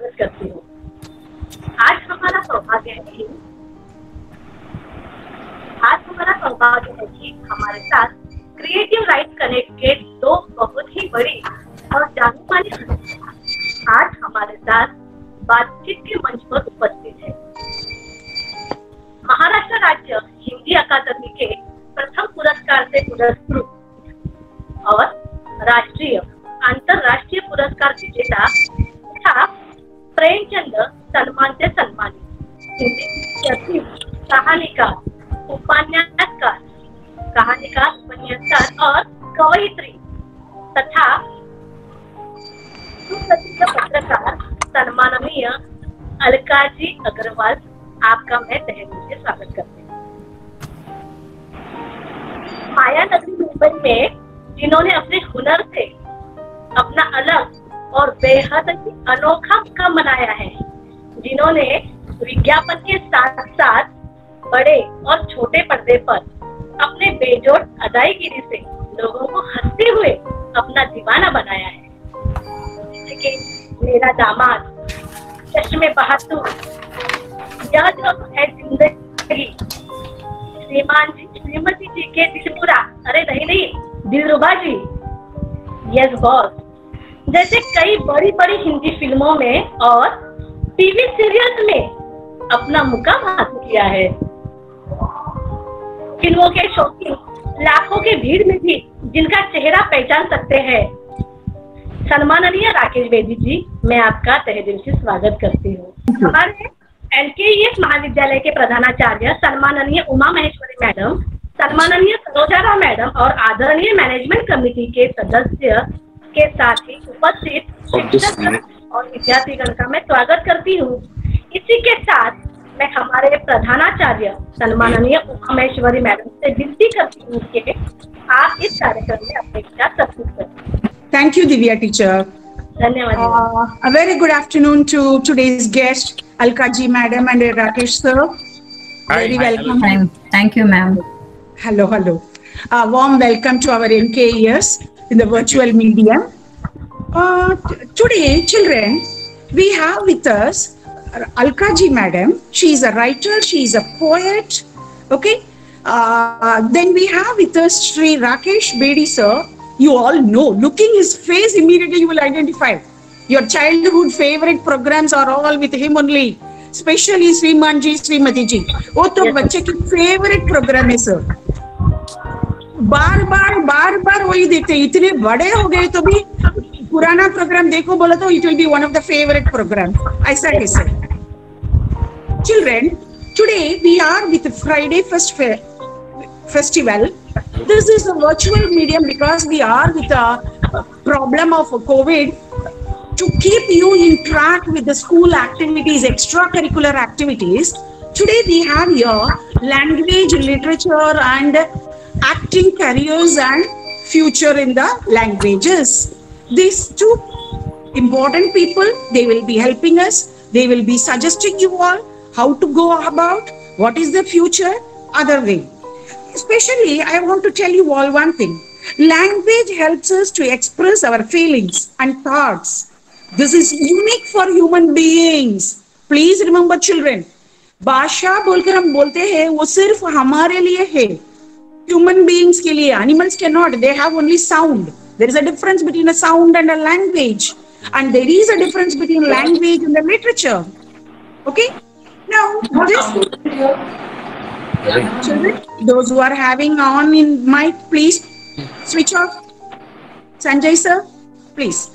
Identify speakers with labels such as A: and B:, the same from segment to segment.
A: स्वागत करती हूँ। आज हमारा सौभाग्य है कि हमारे साथ क्रिएटिव राइट कनेक्ट के दो बहुत ही बड़ी और जानी मानी आज हमारे साथ बातचीत के मंच पर उपस्थित है। महाराष्ट्र राज्य हिंदी अकादमी के प्रथम पुरस्कार से पुरस्कृत और राष्ट्रीय अंतरराष्ट्रीय पुरस्कार विजेता तथा प्रेमचंद सम्मान से सम्मानित हिंदी कहानीकार, उपन्यासकार और कवयित्री तथा सुप्रसिद्ध पत्रकार सम्माननीय अलकाजी अग्रवाल, आपका मैं तहे दिल से स्वागत करती हूँ। माया नगरी मुंबई में जिन्होंने अपने हुनर से अपना अलग और बेहद ही अनोखा मुकाम बनाया है, जिन्होंने विज्ञापन के साथ साथ बड़े और छोटे पर्दे पर अपने बेजोड़ अदायगिरी से लोगों को हंसते हुए अपना दीवाना बनाया है। जैसे कि मेरा दामाद, चश्मे बहादुर, यह जो है जिंदगी, श्रीमती जी के दिलपुरा, अरे नहीं दिलरुबा जी, यस बॉस, जैसे कई बड़ी बड़ी हिंदी फिल्मों में और टीवी सीरियल्स में अपना मुकाम हासिल किया है। फिल्मों के शौकीन लाखों की भीड़ में भी जिनका चेहरा पहचान सकते हैं, सम्माननीय राकेश बेदी जी, मैं आपका तहे दिल से स्वागत करती हूँ। हमारे LKES महाविद्यालय के प्रधानाचार्य सम्माननीय उमा महेश्वरी मैडम, सम्माननीय सरोजा राव मैडम और आदरणीय मैनेजमेंट कमेटी के सदस्य के साथ ही उपस्थित शिक्षक और विद्यार्थीगण का मैं स्वागत करती हूँ। इसी के साथ मैं हमारे प्रधानाचार्य सम्माननीय उमा महेश्वरी मैडम से विनती करती हूँ कि आप इस कार्यक्रम में अपने विचार प्रस्तुत करें।
B: Thank you, Divya teacher.
A: धन्यवाद।
B: A very good afternoon to today's guest, Alkaji madam and Rakesh sir. Very welcome.
C: Thank you, ma'am.
B: Hello. Warm welcome to our LKES in the virtual medium. Today, children, we have with us Alkaji madam. She is a writer, she is a poet. Okay. Then we have with us Shri Rakesh Bedi sir. You all know, looking his face, immediately you will identify. Your childhood favorite programs are all with him only. Especially Sriman ji, Srimati ji. वो तो बच्चे की favorite program है sir. बार वही देखते, इतने बड़े हो गए तो भी पुराना प्रोग्राम देखो बोला तो it will be one of the favorite programs. ऐसा कैसे? Children, today we are with Friday First Festival. This is a virtual medium because we are with a problem of COVID. To keep you in track with the school activities, extracurricular activities, today we have here language, literature and acting careers and future in the languages. These two important people, they will be helping us. They will be suggesting you all how to go about, what is the future, other way. Especially, I want to tell you all one thing. Language helps us to express our feelings and thoughts. This is unique for human beings. Please remember, children. भाषा बोलकर हम बोलते हैं, वो सिर्फ हमारे लिए है. Human beings के लिए, animals cannot. They have only sound. There is a difference between a sound and a language. And there is a difference between language and the literature. Okay? Now, children, those who are having on in mic, please switch off. Sanjay sir, please.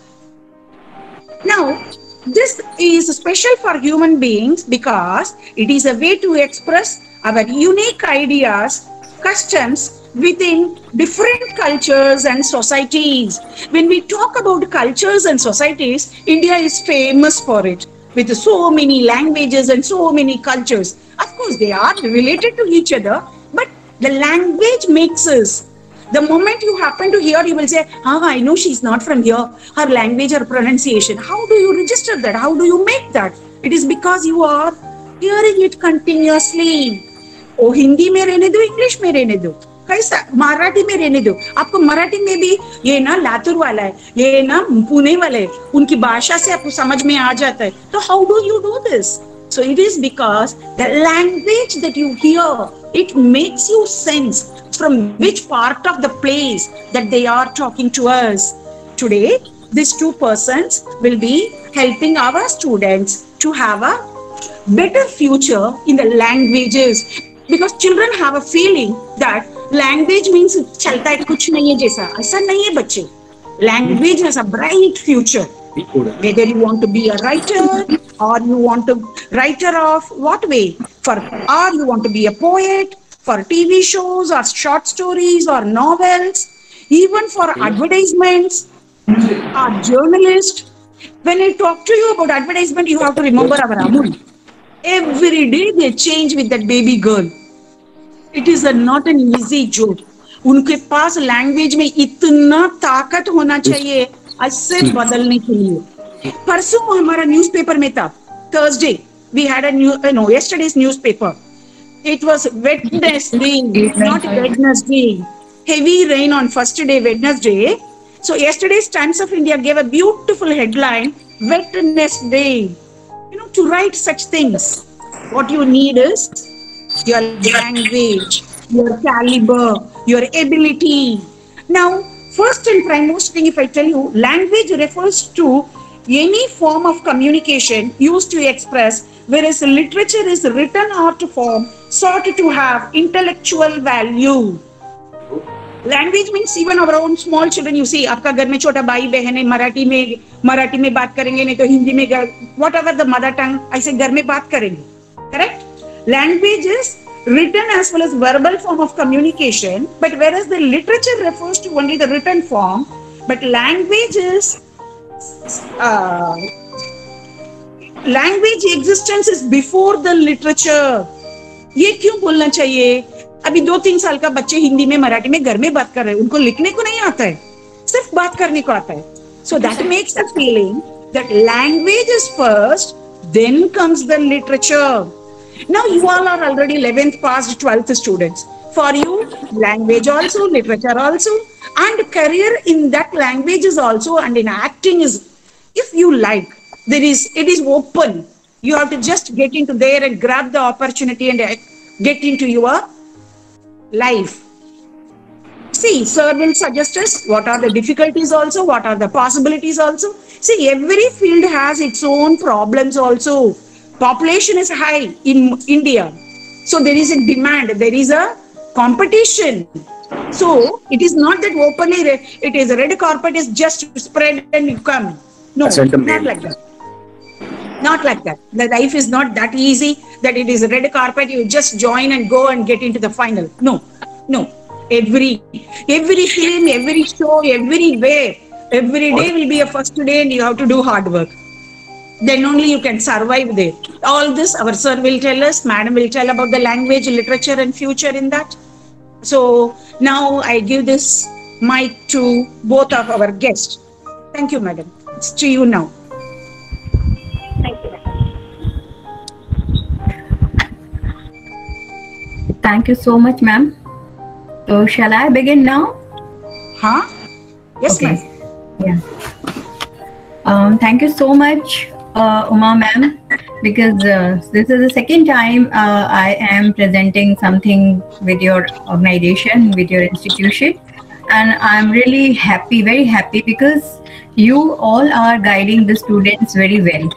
B: Now, this is special for human beings because it is a way to express our unique ideas, customs within different cultures and societies. When we talk about cultures and societies, India is famous for it, with so many languages and so many cultures. Of course, they are related to each other, but the language makes us. The moment you happen to hear, you will say, I know she's not from here. Her language or pronunciation. How do you register that? How do you make that? It is because you are hearing it continuously. Oh, Hindi mein rehne do, English mein rehne do. कैसा मराठी में रहने दो, आपको मराठी में भी ये ना लातूर वाला है, ये ना पुणे वाला है, उनकी भाषा से आपको समझ में आ जाता है. तो how do you do this? So it is because the language that you hear, it makes you sense from which part of the place that they are talking to us. Today, these two persons will be helping our students to have a better future in the languages, because children have a feeling that language means चलता है कुछ नहीं है जैसा. ऐसा नहीं है बच्चे. Language has a bright future. Whether you want to be a writer or you want to writer of what way, or you want to be a poet for TV shows or short stories or novels, even for advertisements or journalist. When I talk to you about advertisement, you have to remember our Amul. Every day they change with that baby girl. It is not an easy job. उनके पास language में इतना ताकत होना चाहिए ऐसे बदलने के लिए. परसों हमारा न्यूज़पेपर में था, Thursday we had a yesterday's newspaper. It was Wednesday, not Wednesday. Heavy rain on first day Wednesday. So yesterday's Times of India gave a beautiful headline, Wednesday. You know, to write such things, what you need is your language, your caliber, your ability. Now, first and foremost thing, if I tell you, language refers to any form of communication used to express, whereas literature is written art form sought to have intellectual value. Language means even our own small children. You see, आपका घर में छोटा भाई बहन है, मराठी में बात करेंगे, नहीं तो हिंदी में, whatever the mother tongue, ऐसे घर में बात करेंगे. Correct? Language is written as well as verbal form of communication, but whereas the literature refers to only the written form, but language is language existence is before the literature. ये क्यों बोलना चाहिए? अभी 2-3 साल का बच्चे हिंदी में मराठी में घर में बात कर रहे हैं, उनको लिखने को नहीं आता है, सिर्फ बात करने को आता है. So that makes a feeling that language is first, then comes the literature. Now you all are already 11th past 12th students. For you, language also, literature also, and career in that language is also, and in acting is, if you like, it is open. You have to just get into there and grab the opportunity and get into your life. See, sir will suggest us what are the difficulties also, what are the possibilities also. See, every field has its own problems also. Population is high in India. So there is a demand, there is a competition. So it is not that openly, it is a red carpet is just spread and you come. No, not like that. Not like that. The life is not that easy that it is a red carpet, you just join and go and get into the final. No, no. Every film, every show, everywhere, every day will be a first day and you have to do hard work. Then only you can survive there. All this our sir will tell us, madam will tell about the language, literature and future in that. So now I give this mic to both of our guests. Thank you, madam. It's to you now.
A: Thank you.
C: Thank you so much, ma'am. So shall I begin now?
B: Huh? Yes,
C: Okay.
B: ma'am.
C: Yeah. Thank you so much, Uma ma'am, because this is the second time I am presenting something with your organization, with your institution, and I'm really happy, very happy, because you all are guiding the students very well.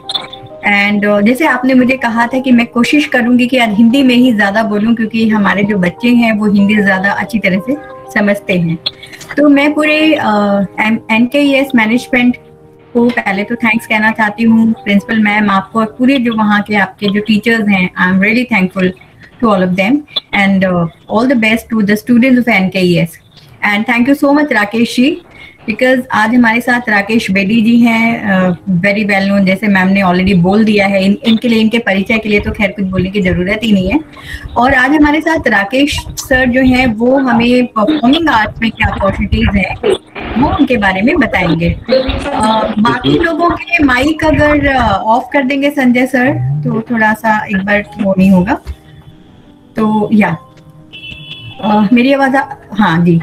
C: And जैसे आपने मुझे कहा था कि मैं कोशिश करूंगी कि आज हिंदी में ही ज़्यादा बोलूं, क्योंकि हमारे जो बच्चे हैं वो हिंदी ज़्यादा अच्छी तरह से समझते हैं. तो मैं पूरे NKES मैनेजमेंट को पहले तो थैंक्स कहना चाहती हूँ, प्रिंसिपल मैम आपको और पूरे जो वहाँ के आपके जो टीचर्स हैं. I am really thankful to all of them and all the best to the students of NKES. And thank you so much Rakesh ji, because आज हमारे साथ राकेश बेदी जी हैं, वेरी वेल नोन, जैसे मैम ने ऑलरेडी बोल दिया है. इनके लिए, इनके परिचय के लिए तो खैर कुछ बोलने की जरूरत ही नहीं है. और आज हमारे साथ राकेश सर जो हैं वो हमें परफॉर्मिंग आर्ट्स में क्या अपॉर्चुनिटीज हैं वो उनके बारे में बताएंगे. बाकी लोगों के माइक अगर ऑफ कर देंगे संजय सर तो थोड़ा सा एक बार वो नहीं होगा. तो या मेरी आवाज हाँ जी।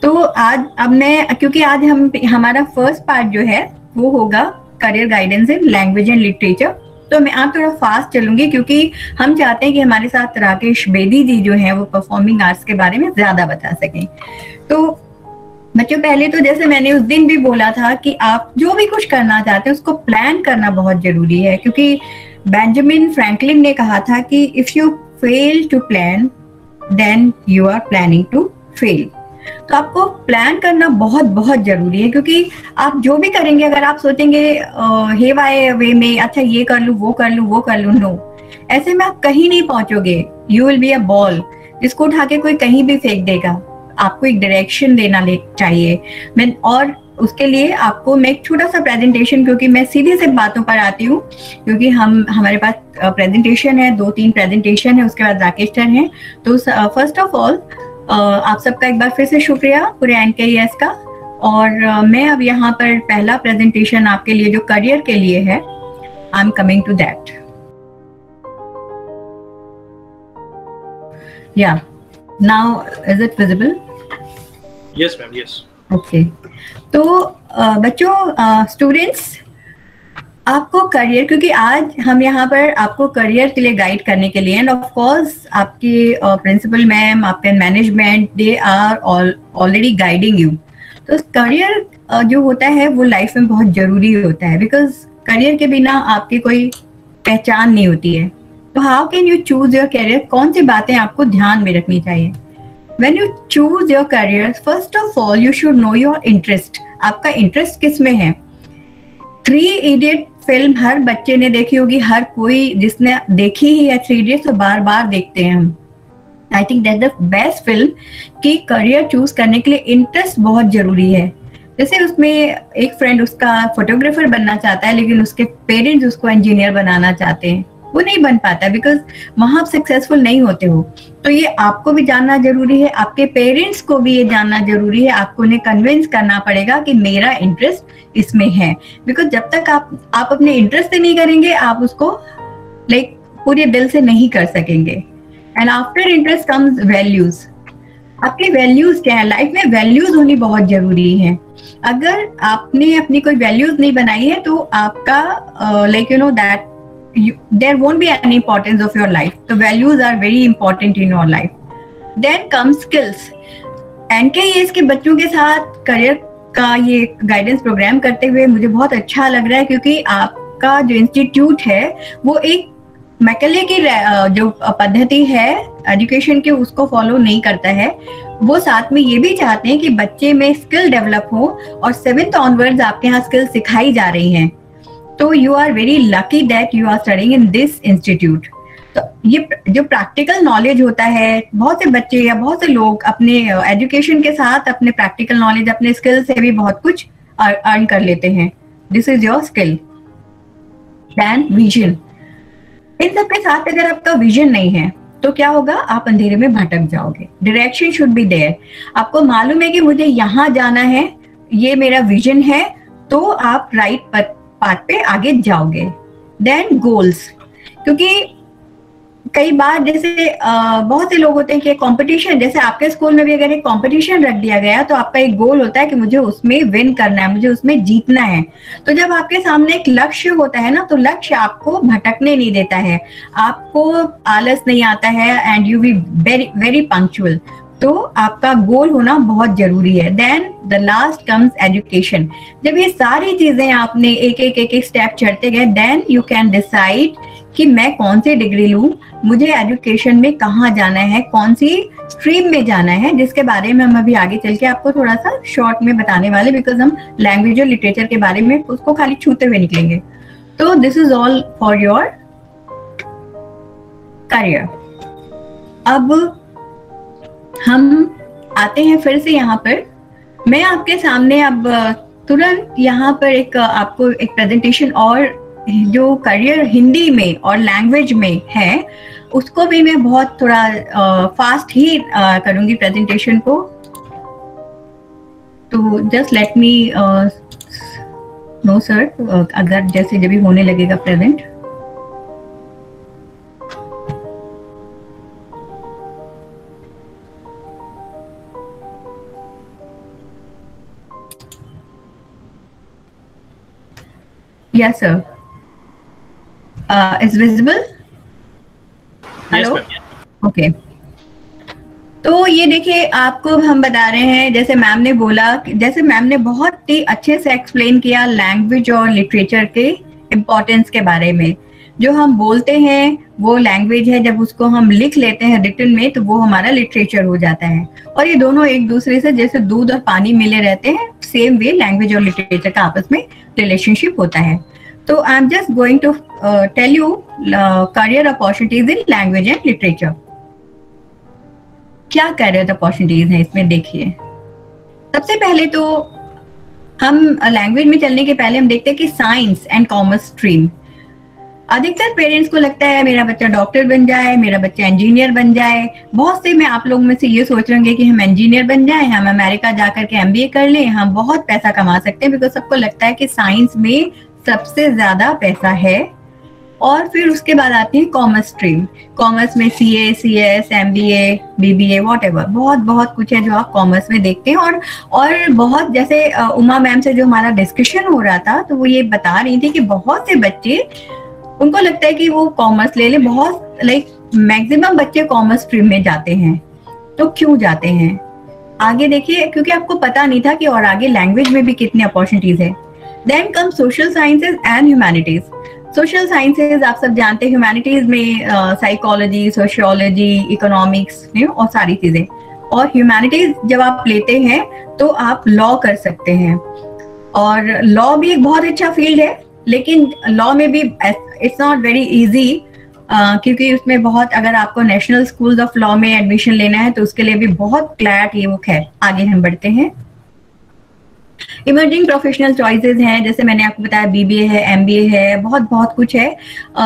C: तो आज अब मैं, क्योंकि आज हमारा फर्स्ट पार्ट जो है वो होगा career guidance in language and literature. तो मैं आप थोड़ा फास्ट चलूंगी क्योंकि हम चाहते हैं कि हमारे साथ राकेश बेदी जी जो है वो परफॉर्मिंग आर्ट्स के बारे में ज्यादा बता सकें। तो बच्चों, पहले तो जैसे मैंने उस दिन भी बोला था कि आप जो भी कुछ करना चाहते हैं उसको प्लान करना बहुत जरूरी है, क्योंकि बेंजामिन फ्रैंकलिन ने कहा था कि if you fail to plan then you are planning to fail. तो आपको प्लान करना बहुत बहुत जरूरी है, क्योंकि आप जो भी करेंगे, अगर आप सोचेंगे हेवाए वे में, अच्छा ये कर लूं वो कर लूं वो कर लूं, नो, ऐसे में आप कहीं नहीं पहुंचोगे। You will be a ball जिसको उठा के कोई कहीं भी फेंक देगा। आपको एक डायरेक्शन देना चाहिए। और उसके लिए आपको मैं एक छोटा सा प्रेजेंटेशन, क्योंकि मैं सीधे से बातों पर आती हूँ, क्योंकि हमारे पास प्रेजेंटेशन है, 2-3 प्रेजेंटेशन है, उसके बाद राकेश सर हैं। तो फर्स्ट ऑफ ऑल आप सबका एक बार फिर से शुक्रिया पूरे NKES का। और मैं अब यहाँ पर पहला प्रेजेंटेशन आपके लिए जो करियर के लिए है, I am coming to that. Yeah now is it visible?
D: Yes ma'am, yes.
C: Okay. तो बच्चों, स्टूडेंट्स, आपको करियर, क्योंकि आज हम यहाँ पर आपको करियर के लिए गाइड करने के लिए, एंड ऑफ कोर्स आपके प्रिंसिपल मैम, आपके management, they are already guiding you. तो करियर जो होता है वो लाइफ में बहुत जरूरी होता है, बिकॉज करियर के बिना आपकी कोई पहचान नहीं होती है। तो how can you choose your career? कौन सी बातें आपको ध्यान में रखनी चाहिए? When you choose your career, first of all, you should know your interest. आपका इंटरेस्ट किस में है? 3 Idiot फिल्म हर बच्चे ने देखी होगी, हर कोई जिसने देखी ही है 3 Idiots तो बार बार देखते हैं हम। I think that the best film कि करियर चूज करने के लिए इंटरेस्ट बहुत जरूरी है। जैसे उसमें एक फ्रेंड उसका फोटोग्राफर बनना चाहता है, लेकिन उसके पेरेंट्स उसको इंजीनियर बनाना चाहते हैं, वो नहीं बन पाता बिकॉज वहां आप सक्सेसफुल नहीं होते हो। तो ये आपको भी जानना जरूरी है, आपके पेरेंट्स को भी ये जानना जरूरी है। आपको उन्हें कन्विंस करना पड़ेगा कि मेरा इंटरेस्ट इसमें है, बिकॉज जब तक आप अपने इंटरेस्ट से नहीं करेंगे, आप उसको लाइक पूरे दिल से नहीं कर सकेंगे। And after interest comes values. आपके वैल्यूज क्या है? लाइफ में वैल्यूज होनी बहुत जरूरी है। अगर आपने अपनी कोई वैल्यूज नहीं बनाई है तो आपका like you know that there won't be any importance of your life. The values are very important in your life. Then comes skills. NKES के बच्चों के साथ करियर का ये गाइडेंस प्रोग्राम करते हुए मुझे बहुत अच्छा लग रहा है, क्योंकि आपका जो इंस्टीट्यूट है वो एक मैकेले की जो पद्धति है एजुकेशन की उसको फॉलो नहीं करता है। वो साथ में ये भी चाहते हैं कि बच्चे में स्किल डेवलप हो, और 7th ऑनवर्ड्स आपके यहाँ स्किल सिखाई जा रही हैं। तो you are very lucky that you are studying in this institute. तो ये जो प्रैक्टिकल नॉलेज होता है, बहुत से बच्चे या बहुत से लोग अपने एजुकेशन के साथ अपने प्रैक्टिकल नॉलेज, अपने स्किल से भी बहुत कुछ अर्न कर लेते हैं। This is your skill. Then vision. इन सब के साथ अगर आपका विजन नहीं है तो क्या होगा? आप अंधेरे में भटक जाओगे। Direction should be there. आपको मालूम है कि मुझे यहाँ जाना है, ये मेरा विजन है, तो आप राइट पाथ पे आगे जाओगे। Then goals. क्योंकि कई बार जैसे बहुत से लोग होते हैं कि कंपटीशन, जैसे आपके स्कूल में भी अगर एक कंपटीशन रख दिया गया तो आपका एक गोल होता है कि मुझे उसमें विन करना है, मुझे उसमें जीतना है। तो जब आपके सामने एक लक्ष्य होता है ना, तो लक्ष्य आपको भटकने नहीं देता है, आपको आलस नहीं आता है, and you be very very punctual. तो आपका गोल होना बहुत जरूरी है। Then the last comes education. जब ये सारी चीजें आपने एक एक स्टेप चढ़ते गए, देन यू कैन डिसाइड कि मैं कौन सी डिग्री लूं, मुझे एजुकेशन में कहाँ जाना है, कौन सी स्ट्रीम में जाना है, जिसके बारे में हम अभी आगे चल के आपको थोड़ा सा शॉर्ट में बताने वाले, बिकॉज हम लैंग्वेज और लिटरेचर के बारे में उसको खाली छूते हुए निकलेंगे। तो this is all for your career. अब हम आते हैं फिर से यहाँ पर। मैं आपके सामने अब तुरंत यहाँ पर आपको एक प्रेजेंटेशन और जो करियर हिंदी में और लैंग्वेज में है उसको भी मैं बहुत थोड़ा फास्ट ही करूंगी प्रेजेंटेशन को। तो just let me know sir, अगर जैसे जब भी होने लगेगा present. Yes, sir. Is visible?
D: Yes,
C: Hello?
D: ma'am.
C: Okay. तो ये देखिए, आपको हम बता रहे हैं, जैसे मैम ने बोला, जैसे मैम ने बहुत ही अच्छे से एक्सप्लेन किया लैंग्वेज और लिटरेचर के इम्पोर्टेंस के बारे में। जो हम बोलते हैं वो लैंग्वेज है, जब उसको हम लिख लेते हैं रिटन में तो वो हमारा लिटरेचर हो जाता है। और ये दोनों एक दूसरे से जैसे दूध और पानी मिले रहते हैं, सेम वे लैंग्वेज और लिटरेचर का आपस में रिलेशनशिप होता है। तो I am just going to tell you career opportunities in language and literature. क्या करियर अपॉर्चुनिटीज हैं इसमें, देखिए। सबसे पहले तो हम लैंग्वेज में चलने के पहले हम देखते हैं कि साइंस एंड कॉमर्स स्ट्रीम। अधिकतर पेरेंट्स को लगता है मेरा बच्चा डॉक्टर बन जाए, मेरा बच्चा इंजीनियर बन जाए। बहुत से में आप लोग में से ये सोच रहे होंगे कि हम इंजीनियर बन जाएं, हम अमेरिका जाकर के एमबीए कर लें, हम बहुत पैसा कमा सकते हैं, बिकॉज सबको लगता है कि साइंस में सबसे ज्यादा पैसा है। और फिर उसके बाद आती है कॉमर्स स्ट्रीम। कॉमर्स में CA, CS, MBA, BBA, whatever, बहुत बहुत कुछ है जो आप कॉमर्स में देखते हैं। और बहुत, जैसे उमा मैम से जो हमारा डिस्कशन हो रहा था, तो वो ये बता रही थी कि बहुत से बच्चे, उनको लगता है कि वो कॉमर्स ले ले, बहुत मैक्सिमम बच्चे कॉमर्स स्ट्रीम में जाते हैं। तो क्यों जाते हैं? आगे देखिए, क्योंकि आपको पता नहीं था कि और आगे लैंग्वेज में भी कितनी अपॉर्चुनिटीज है। Then come social sciences and humanities. Social sciences आप सब जानते हैं, ह्यूमैनिटीज में साइकोलॉजी, सोशियोलॉजी, इकोनॉमिक्स और सारी चीजें। और ह्यूमैनिटीज जब आप लेते हैं तो आप लॉ कर सकते हैं, और लॉ भी एक बहुत अच्छा फील्ड है, लेकिन लॉ में भी इट्स नॉट वेरी इजी, क्योंकि उसमें बहुत, अगर आपको नेशनल स्कूल ऑफ लॉ में एडमिशन लेना है तो उसके लिए भी बहुत क्लैट ये वो। खैर, आगे हम बढ़ते हैं। इमर्जिंग प्रोफेशनल चॉइसेस हैं, जैसे मैंने आपको बताया बीबीए है, एमबीए है, बहुत बहुत कुछ है।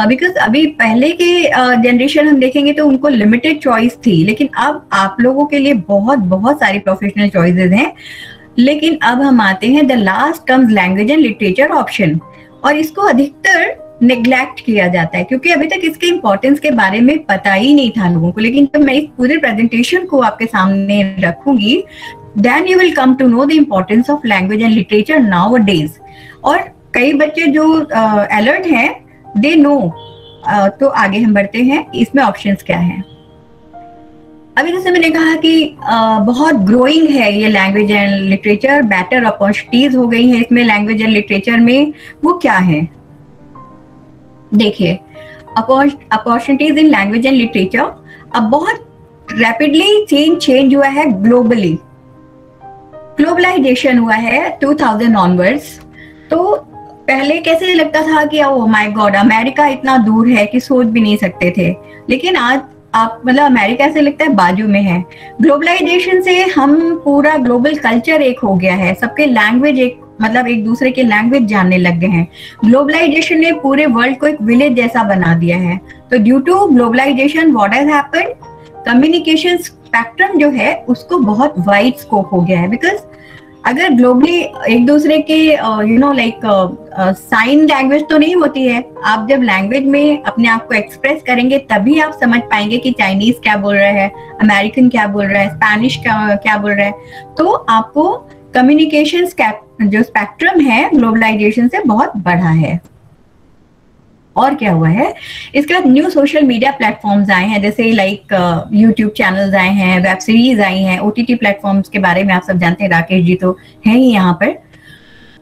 C: बिकॉज अभी पहले के जनरेशन हम देखेंगे तो उनको लिमिटेड चॉइस थी, लेकिन अब आप लोगों के लिए बहुत बहुत सारी प्रोफेशनल चॉइसेस हैं। लेकिन अब हम आते हैं the last comes language and literature option, और इसको अधिकतर नेग्लेक्ट किया जाता है क्योंकि अभी तक इसके इंपॉर्टेंस के बारे में पता ही नहीं था लोगों को। लेकिन जब मैं इस पूरे प्रेजेंटेशन को आपके सामने रखूंगी, then you will come to know the importance of language and literature nowadays। और कई बच्चे जो अलर्ट हैं, they know। तो आगे हम बढ़ते हैं, इसमें ऑप्शंस क्या हैं। अभी जैसे मैंने कहा कि बहुत ग्रोइंग है ये language and literature, better opportunities हो गई है इसमें लैंग्वेज एंड लिटरेचर में। वो क्या है, देखिए। Opportunities in language and literature अब बहुत रैपिडली चेंज हुआ है ग्लोबली। ग्लोबलाइजेशन हुआ है 2000 ऑनवर्ड्स। तो पहले कैसे लगता था कि ओह माय गॉड, अमेरिका इतना दूर है कि सोच भी नहीं सकते थे, लेकिन आज आप मतलब अमेरिका ऐसे लगता है बाजू में है। ग्लोबलाइजेशन से हम पूरा ग्लोबल कल्चर एक हो गया है, सबके लैंग्वेज एक, मतलब एक दूसरे के लैंग्वेज जानने लग गए हैं। ग्लोबलाइजेशन ने पूरे वर्ल्ड को एक विलेज जैसा बना दिया है। तो due to globalization what has happened, communication spectrum जो है उसको बहुत वाइड स्कोप हो गया है। बिकॉज अगर ग्लोबली एक दूसरे के साइन लैंग्वेज तो नहीं होती है, आप जब लैंग्वेज में अपने आप को एक्सप्रेस करेंगे तभी आप समझ पाएंगे कि चाइनीज क्या बोल रहा है, अमेरिकन क्या बोल रहा है, स्पेनिश क्या बोल रहा है। तो आपको कम्युनिकेशन जो स्पेक्ट्रम है ग्लोबलाइजेशन से बहुत बढ़ा है। और क्या हुआ है, इसके बाद न्यू सोशल मीडिया प्लेटफॉर्म्स आए हैं, जैसे यूट्यूब चैनल्स आए हैं, वेब सीरीज आई हैं, ओटीटी प्लेटफॉर्म्स के बारे में आप सब जानते हैं, राकेश जी तो हैं ही यहाँ पर।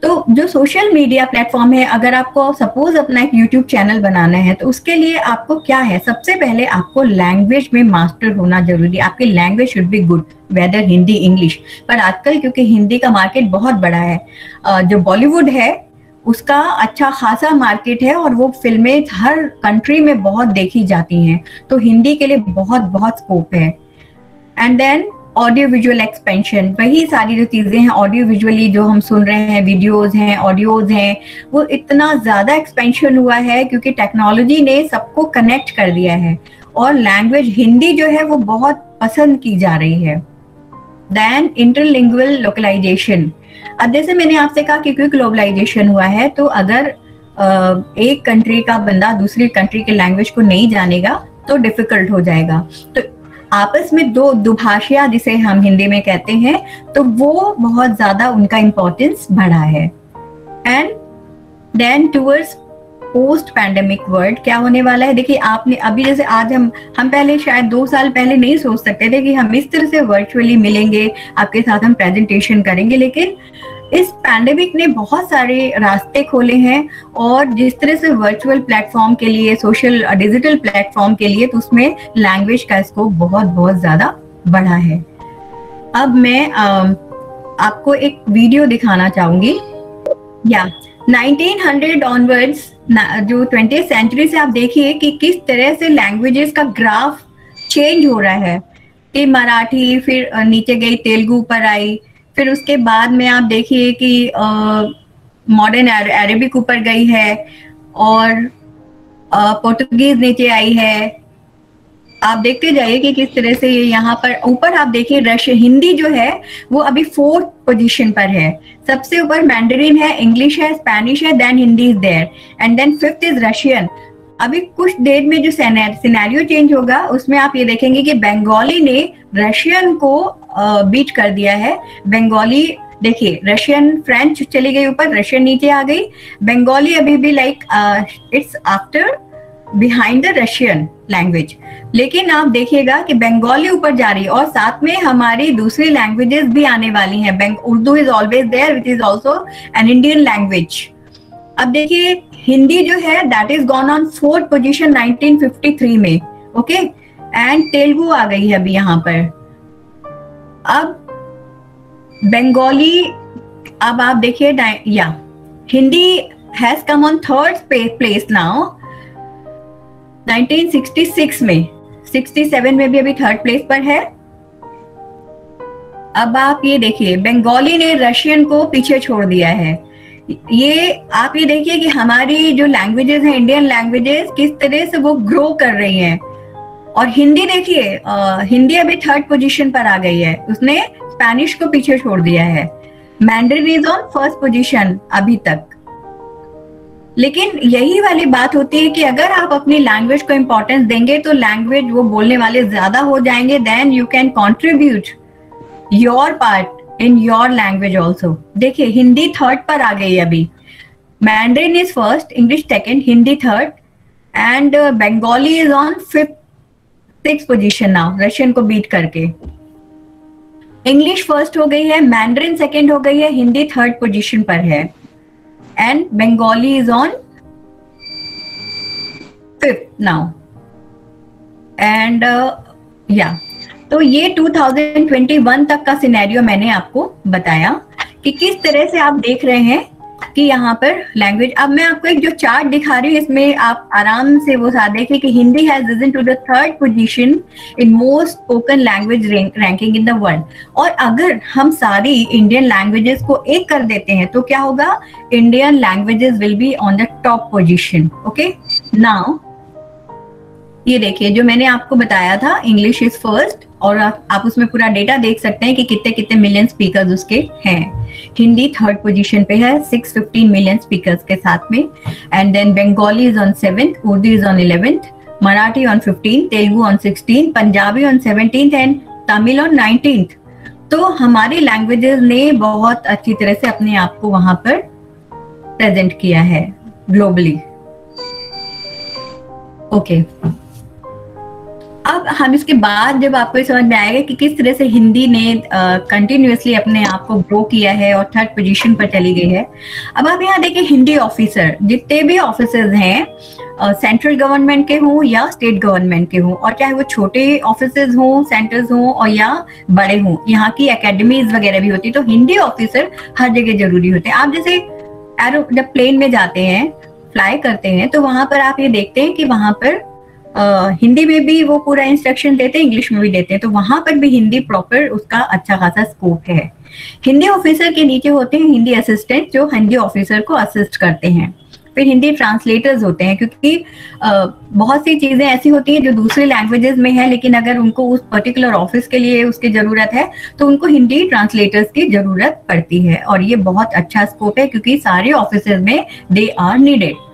C: तो जो सोशल मीडिया प्लेटफॉर्म है, अगर आपको सपोज अपना एक यूट्यूब चैनल बनाना है तो उसके लिए आपको क्या है, सबसे पहले आपको लैंग्वेज में मास्टर होना जरूरी है। आपकी language should be good, whether Hindi, English. पर आजकल क्योंकि हिंदी का मार्केट बहुत बड़ा है, जो बॉलीवुड है उसका अच्छा खासा मार्केट है और वो फिल्में हर कंट्री में बहुत देखी जाती हैं, तो हिंदी के लिए बहुत बहुत स्कोप है। And then audio visual expansion, वही सारी जो चीजें हैं ऑडियो विजुअली जो हम सुन रहे हैं, वीडियोस हैं, ऑडियोज हैं, वो इतना ज्यादा एक्सपेंशन हुआ है क्योंकि टेक्नोलॉजी ने सबको कनेक्ट कर दिया है और लैंग्वेज हिंदी जो है वो बहुत पसंद की जा रही है। देन इंटरलिंगुअल लोकलाइजेशन, अब जैसे मैंने आपसे कहा कि क्योंकि ग्लोबलाइजेशन हुआ है तो अगर एक कंट्री का बंदा दूसरी कंट्री के लैंग्वेज को नहीं जानेगा तो डिफिकल्ट हो जाएगा। तो आपस में दो दुभाषिया जिसे हम हिंदी में कहते हैं, तो वो बहुत ज्यादा उनका इंपॉर्टेंस बढ़ा है। And then towards post pandemic world क्या होने वाला है। देखिए आपने अभी जैसे आज हम पहले शायद 2 साल पहले नहीं सोच सकते थे कि हम इस तरह से वर्चुअली मिलेंगे, आपके साथ हम प्रेजेंटेशन करेंगे, लेकिन इस पैंडेमिक ने बहुत सारे रास्ते खोले हैं और जिस तरह से वर्चुअल प्लेटफॉर्म के लिए, सोशल डिजिटल प्लेटफॉर्म के लिए, तो उसमें लैंग्वेज का स्कोप बहुत बहुत ज्यादा बढ़ा है। अब मैं आपको एक वीडियो दिखाना चाहूंगी। या 1900 ऑनवर्ड्स, जो 20th सेंचुरी से आप देखिए कि किस तरह से लैंग्वेजेस का ग्राफ चेंज हो रहा है कि मराठी, फिर नीचे गई तेलुगु पर आई, फिर उसके बाद में आप देखिए कि मॉडर्न अरेबिक ऊपर गई है और पोर्टुगीज नीचे आई है। आप देखते जाइए कि किस तरह से यहाँ पर ऊपर आप देखिए रशियन, हिंदी जो है वो अभी 4th पोजीशन पर है। सबसे ऊपर मैंडरिन है, इंग्लिश है, स्पेनिश है, then Hindi is there and then 5th is Russian. अभी कुछ देर में जो सिनेरियो चेंज होगा उसमें आप ये देखेंगे कि बंगाली ने रशियन को बीट कर दिया है। बंगाली देखिए, रशियन, फ्रेंच चली गई ऊपर, रशियन नीचे आ गई, बंगाली अभी भी like it's after behind the Russian language. लेकिन आप देखिएगा कि बंगाली ऊपर जा रही है और साथ में हमारी दूसरी लैंग्वेजेस भी आने वाली हैं। Urdu is always there which is also an Indian language. अब देखिए हिंदी जो है that is gone on 4th position 1953 में, ओके, एंड तेलुगु आ गई है अभी यहाँ पर। अब बंगाली, अब आप देखिए या Hindi has come on 3rd place now 1966 में, 67 में भी अभी 3rd प्लेस पर है। अब आप ये देखिए बंगाली ने रशियन को पीछे छोड़ दिया है। ये आप ये देखिए कि हमारी जो लैंग्वेजेस हैं, इंडियन लैंग्वेजेस, किस तरह से वो ग्रो कर रही हैं। और हिंदी देखिए, हिंदी अभी 3rd पोजीशन पर आ गई है, उसने स्पेनिश को पीछे छोड़ दिया है। Mandarin is on 1st position अभी तक। लेकिन यही वाली बात होती है कि अगर आप अपनी लैंग्वेज को इंपॉर्टेंस देंगे तो लैंग्वेज वो बोलने वाले ज्यादा हो जाएंगे, then you can contribute your part in your language also. देखिए हिंदी 3rd पर आ गई अभी, Mandarin is 1st, English 2nd, Hindi 3rd and Bengali is on 6th position now, Russian को बीट करके। इंग्लिश 1st हो गई है, मैंडरिन 2nd हो गई है, हिंदी 3rd पोजीशन पर है and Bengali is on 5th now and या। तो ये 2021 तक का सिनेरियो मैंने आपको बताया कि किस तरह से आप देख रहे हैं कि यहाँ पर लैंग्वेज। अब मैं आपको एक जो चार्ट दिखा रही हूँ इसमें आप आराम से वो साथ देखें कि Hindi has risen to the 3rd position in most spoken language ranking in the world. और अगर हम सारी इंडियन लैंग्वेजेस को एक कर देते हैं तो क्या होगा, Indian languages will be on the top position. Okay, now ये देखिए जो मैंने आपको बताया था, इंग्लिश इज 1st और आप उसमें पूरा डेटा देख सकते हैं कि कितने कितने मिलियन स्पीकर्स उसके हैं। हिंदी 3rd पोजीशन पे है 615 मिलियन स्पीकर्स के साथ में and then Bengali is on 7th, Urdu is on 11th, Marathi on 15, Telugu on 16, Punjabi on 17th and Tamil on 19th। तो हमारी लैंग्वेजेस ने बहुत अच्छी तरह से अपने आप को वहां पर प्रेजेंट किया है ग्लोबली। ओके, अब हम इसके बाद जब आपको समझ में आएगा कि किस तरह से हिंदी ने कंटिन्यूअसली अपने आप को ग्रो किया है और 3rd पोजीशन पर चली गई है। अब आप यहाँ देखिए हिंदी ऑफिसर, जितने भी ऑफिसर्स हैं सेंट्रल गवर्नमेंट के हों या स्टेट गवर्नमेंट के हों, और चाहे वो छोटे ऑफिसर्स हों, सेंटर्स हों और या बड़े हों, यहाँ की एकेडमीज वगैरह भी होती है, तो हिंदी ऑफिसर हर जगह जरूरी होते हैं। आप जैसे जब प्लेन में जाते हैं, फ्लाई करते हैं, तो वहां पर आप ये देखते हैं कि वहां पर हिंदी में भी वो पूरा इंस्ट्रक्शन देते हैं, इंग्लिश में भी देते हैं, तो वहां पर भी हिंदी प्रॉपर उसका अच्छा खासा स्कोप है। हिंदी ऑफिसर के नीचे होते हैं हिंदी असिस्टेंट जो हिंदी ऑफिसर को असिस्ट करते हैं। फिर हिंदी ट्रांसलेटर्स होते हैं, क्योंकि बहुत सी चीजें ऐसी होती हैं जो दूसरी लैंग्वेजेस में है, लेकिन अगर उनको उस पर्टिकुलर ऑफिस के लिए उसकी जरूरत है तो उनको हिंदी ट्रांसलेटर्स की जरूरत पड़ती है। और ये बहुत अच्छा स्कोप है क्योंकि सारे ऑफिस में दे आर नीडेड।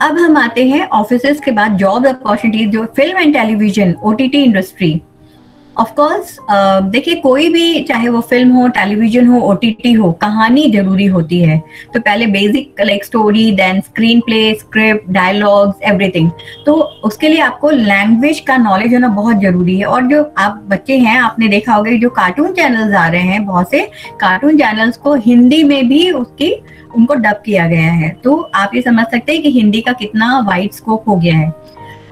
C: अब हम आते हैं ऑफिसर्स के बाद जॉब अपॉर्चुनिटीज, जो film and television, OTT industry, of course देखिए, कोई भी चाहे वो फिल्म हो, टेलीविजन हो, ओटीटी हो, कहानी जरूरी होती है। तो पहले basic like story, then screen play, script, dialogues, everything. तो उसके लिए आपको लैंग्वेज का नॉलेज होना बहुत जरूरी है। और जो आप बच्चे हैं, आपने देखा होगा जो कार्टून चैनल्स आ रहे हैं, बहुत से कार्टून चैनल्स को हिंदी में भी उनको डब किया गया है। तो आप ये समझ सकते हैं कि हिंदी का कितना वाइड स्कोप हो गया है।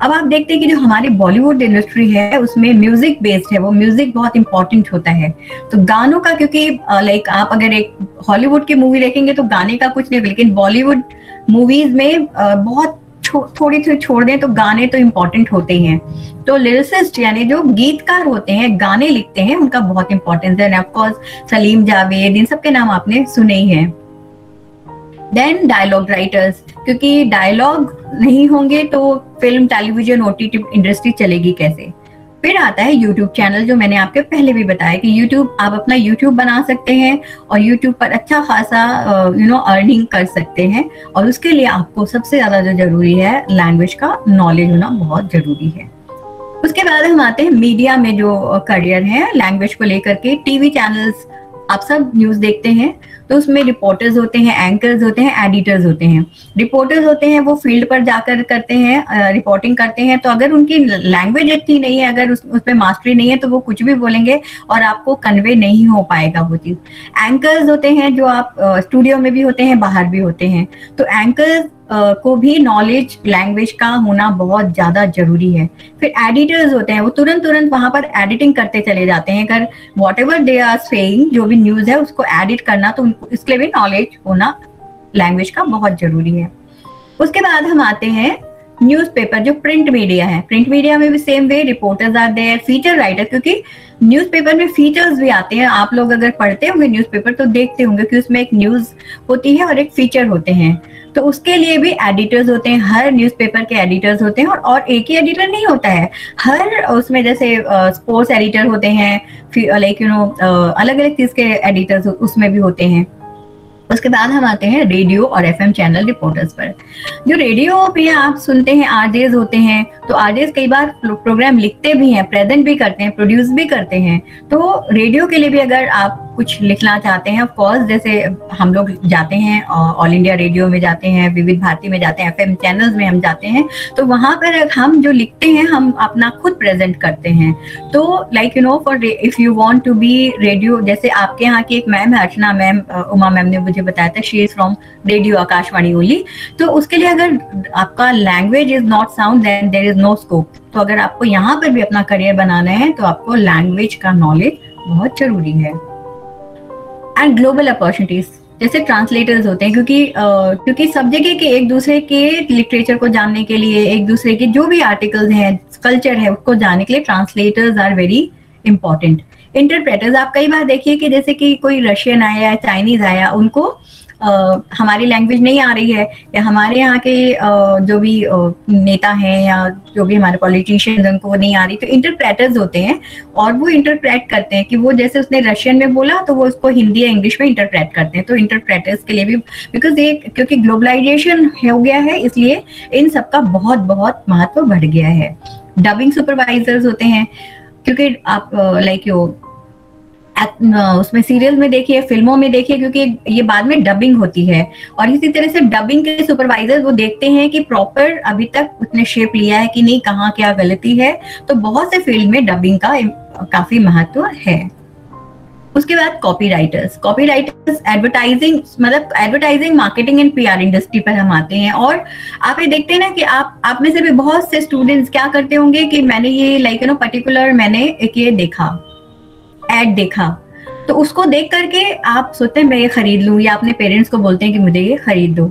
C: अब आप देखते हैं कि जो हमारी बॉलीवुड इंडस्ट्री है उसमें म्यूजिक बेस्ड है, वो म्यूजिक बहुत इंपॉर्टेंट होता है। तो गानों का, क्योंकि लाइक आप अगर एक हॉलीवुड की मूवी देखेंगे तो गाने का कुछ नहीं, लेकिन बॉलीवुड मूवीज में बहुत थोड़ी सी छोड़ दें तो गाने तो इम्पोर्टेंट होते ही हैं। तो लिरिसिस्ट यानी जो गीतकार होते हैं, गाने लिखते हैं, उनका बहुत इंपॉर्टेंस है। ऑफकोर्स सलीम जावेद, इन सबके नाम आपने सुने ही हैं। देन डायलॉग राइटर्स, क्योंकि डायलॉग नहीं होंगे तो फिल्म, टेलीविजन, ओटीटी इंडस्ट्री चलेगी कैसे। फिर आता है यूट्यूब चैनल, जो मैंने आपके पहले भी बताया कि यूट्यूब, आप अपना यूट्यूब बना सकते हैं और यूट्यूब पर अच्छा खासा अर्निंग कर सकते हैं। और उसके लिए आपको सबसे ज्यादा जो जरूरी है, लैंग्वेज का नॉलेज होना बहुत जरूरी है। उसके बाद हम आते हैं मीडिया में जो करियर है लैंग्वेज को लेकर के। टीवी चैनल्स, आप सब न्यूज देखते हैं तो उसमें रिपोर्टर्स होते हैं, एंकर्स होते हैं, एडिटर्स होते हैं। रिपोर्टर्स होते हैं वो फील्ड पर जाकर करते हैं, रिपोर्टिंग करते हैं। तो अगर उनकी लैंग्वेज अच्छी नहीं है, अगर उस पर मास्टरी नहीं है, तो वो कुछ भी बोलेंगे और आपको कन्वे नहीं हो पाएगा वो चीज। एंकर्स होते हैं जो आप स्टूडियो में भी होते हैं, बाहर भी होते हैं। तो एंकर्स को भी नॉलेज लैंग्वेज का होना बहुत ज्यादा जरूरी है। फिर एडिटर्स होते हैं, वो तुरंत वहां पर एडिटिंग करते चले जाते हैं। अगर whatever they are saying, जो भी न्यूज है उसको एडिट करना, तो इसके लिए भी नॉलेज होना लैंग्वेज का बहुत जरूरी है। उसके बाद हम आते हैं न्यूज़पेपर, जो प्रिंट मीडिया है। प्रिंट मीडिया में भी same way, reporters are there, feature writer, क्योंकि न्यूज़पेपर में फीचर्स भी आते हैं। आप लोग अगर पढ़ते होंगे न्यूज़पेपर तो देखते होंगे कि उसमें एक न्यूज होती है और एक फीचर होते हैं। तो उसके लिए भी एडिटर्स होते हैं, हर न्यूज़पेपर के एडिटर्स होते हैं। और एक ही एडिटर नहीं होता है, हर उसमें जैसे स्पोर्ट्स एडिटर होते हैं, लाइक अलग अलग चीज के एडिटर्स उसमें भी होते हैं। उसके बाद हम आते हैं रेडियो और एफएम चैनल रिपोर्टर्स पर। जो रेडियो पे आप सुनते हैं, आरजेज होते हैं। तो आरजेज कई बार प्रोग्राम लिखते भी हैं, प्रेजेंट भी करते हैं, प्रोड्यूस भी करते हैं। तो रेडियो के लिए भी अगर आप कुछ लिखना चाहते हैं, ऑफ कोर्स जैसे हम लोग जाते हैं ऑल इंडिया रेडियो में जाते हैं, विविध भारती में जाते हैं, एफएम चैनल्स में हम जाते हैं, तो वहां पर हम जो लिखते हैं हम अपना खुद प्रेजेंट करते हैं। तो like for if you want to be radio, जैसे आपके यहाँ की एक मैम है अर्चना मैम, उमा मैम ने मुझे बताया था, she is from radio Akashvani only. तो उसके लिए अगर आपका language is not sound, then there is no scope. तो अगर आपको यहाँ पर भी अपना करियर बनाना है तो आपको लैंग्वेज का नॉलेज बहुत जरूरी है। एंड ग्लोबल अपॉर्चुनिटीज, जैसे ट्रांसलेटर्स होते हैं, क्योंकि सब जगह के एक दूसरे के लिटरेचर को जानने के लिए, एक दूसरे के जो भी आर्टिकल्स हैं, कल्चर है, उसको जानने के लिए translators are very important. Interpreters, आप कई बार देखिए कि जैसे कि कोई रशियन आया या चाइनीज आया, उनको हमारी लैंग्वेज नहीं आ रही है, या हमारे यहाँ के जो भी नेता हैं या जो भी हमारे पॉलिटिशियंस उनको वो नहीं आ रही, तो इंटरप्रेटर्स होते हैं और वो इंटरप्रेट करते हैं कि वो जैसे उसने रशियन में बोला तो वो उसको हिंदी या इंग्लिश में इंटरप्रेट करते हैं। तो इंटरप्रेटर्स के लिए भी, बिकॉज ये क्योंकि ग्लोबलाइजेशन हो गया है, इसलिए इन सबका बहुत बहुत महत्व बढ़ गया है। डबिंग सुपरवाइजर्स होते हैं, क्योंकि आप लाइक उसमें सीरियल में देखिए, फिल्मों में देखिए, क्योंकि ये बाद में डबिंग होती है। और इसी तरह से डबिंग के सुपरवाइजर वो देखते हैं कि प्रॉपर अभी तक उसने शेप लिया है कि नहीं, कहाँ क्या गलती है। तो बहुत से फील्ड में डबिंग का काफी महत्व है। उसके बाद कॉपीराइटर्स एडवर्टाइजिंग, मतलब advertising, marketing and PR industry पर हम आते हैं। और आप ये देखते हैं ना कि आप में से भी बहुत से स्टूडेंट्स क्या करते होंगे कि मैंने ये पर्टिकुलर मैंने एक ये देखा, एड देखा, तो उसको देख करके आप सोचते हैं मैं ये खरीद लूं, या अपने पेरेंट्स को बोलते हैं कि मुझे ये खरीद दो।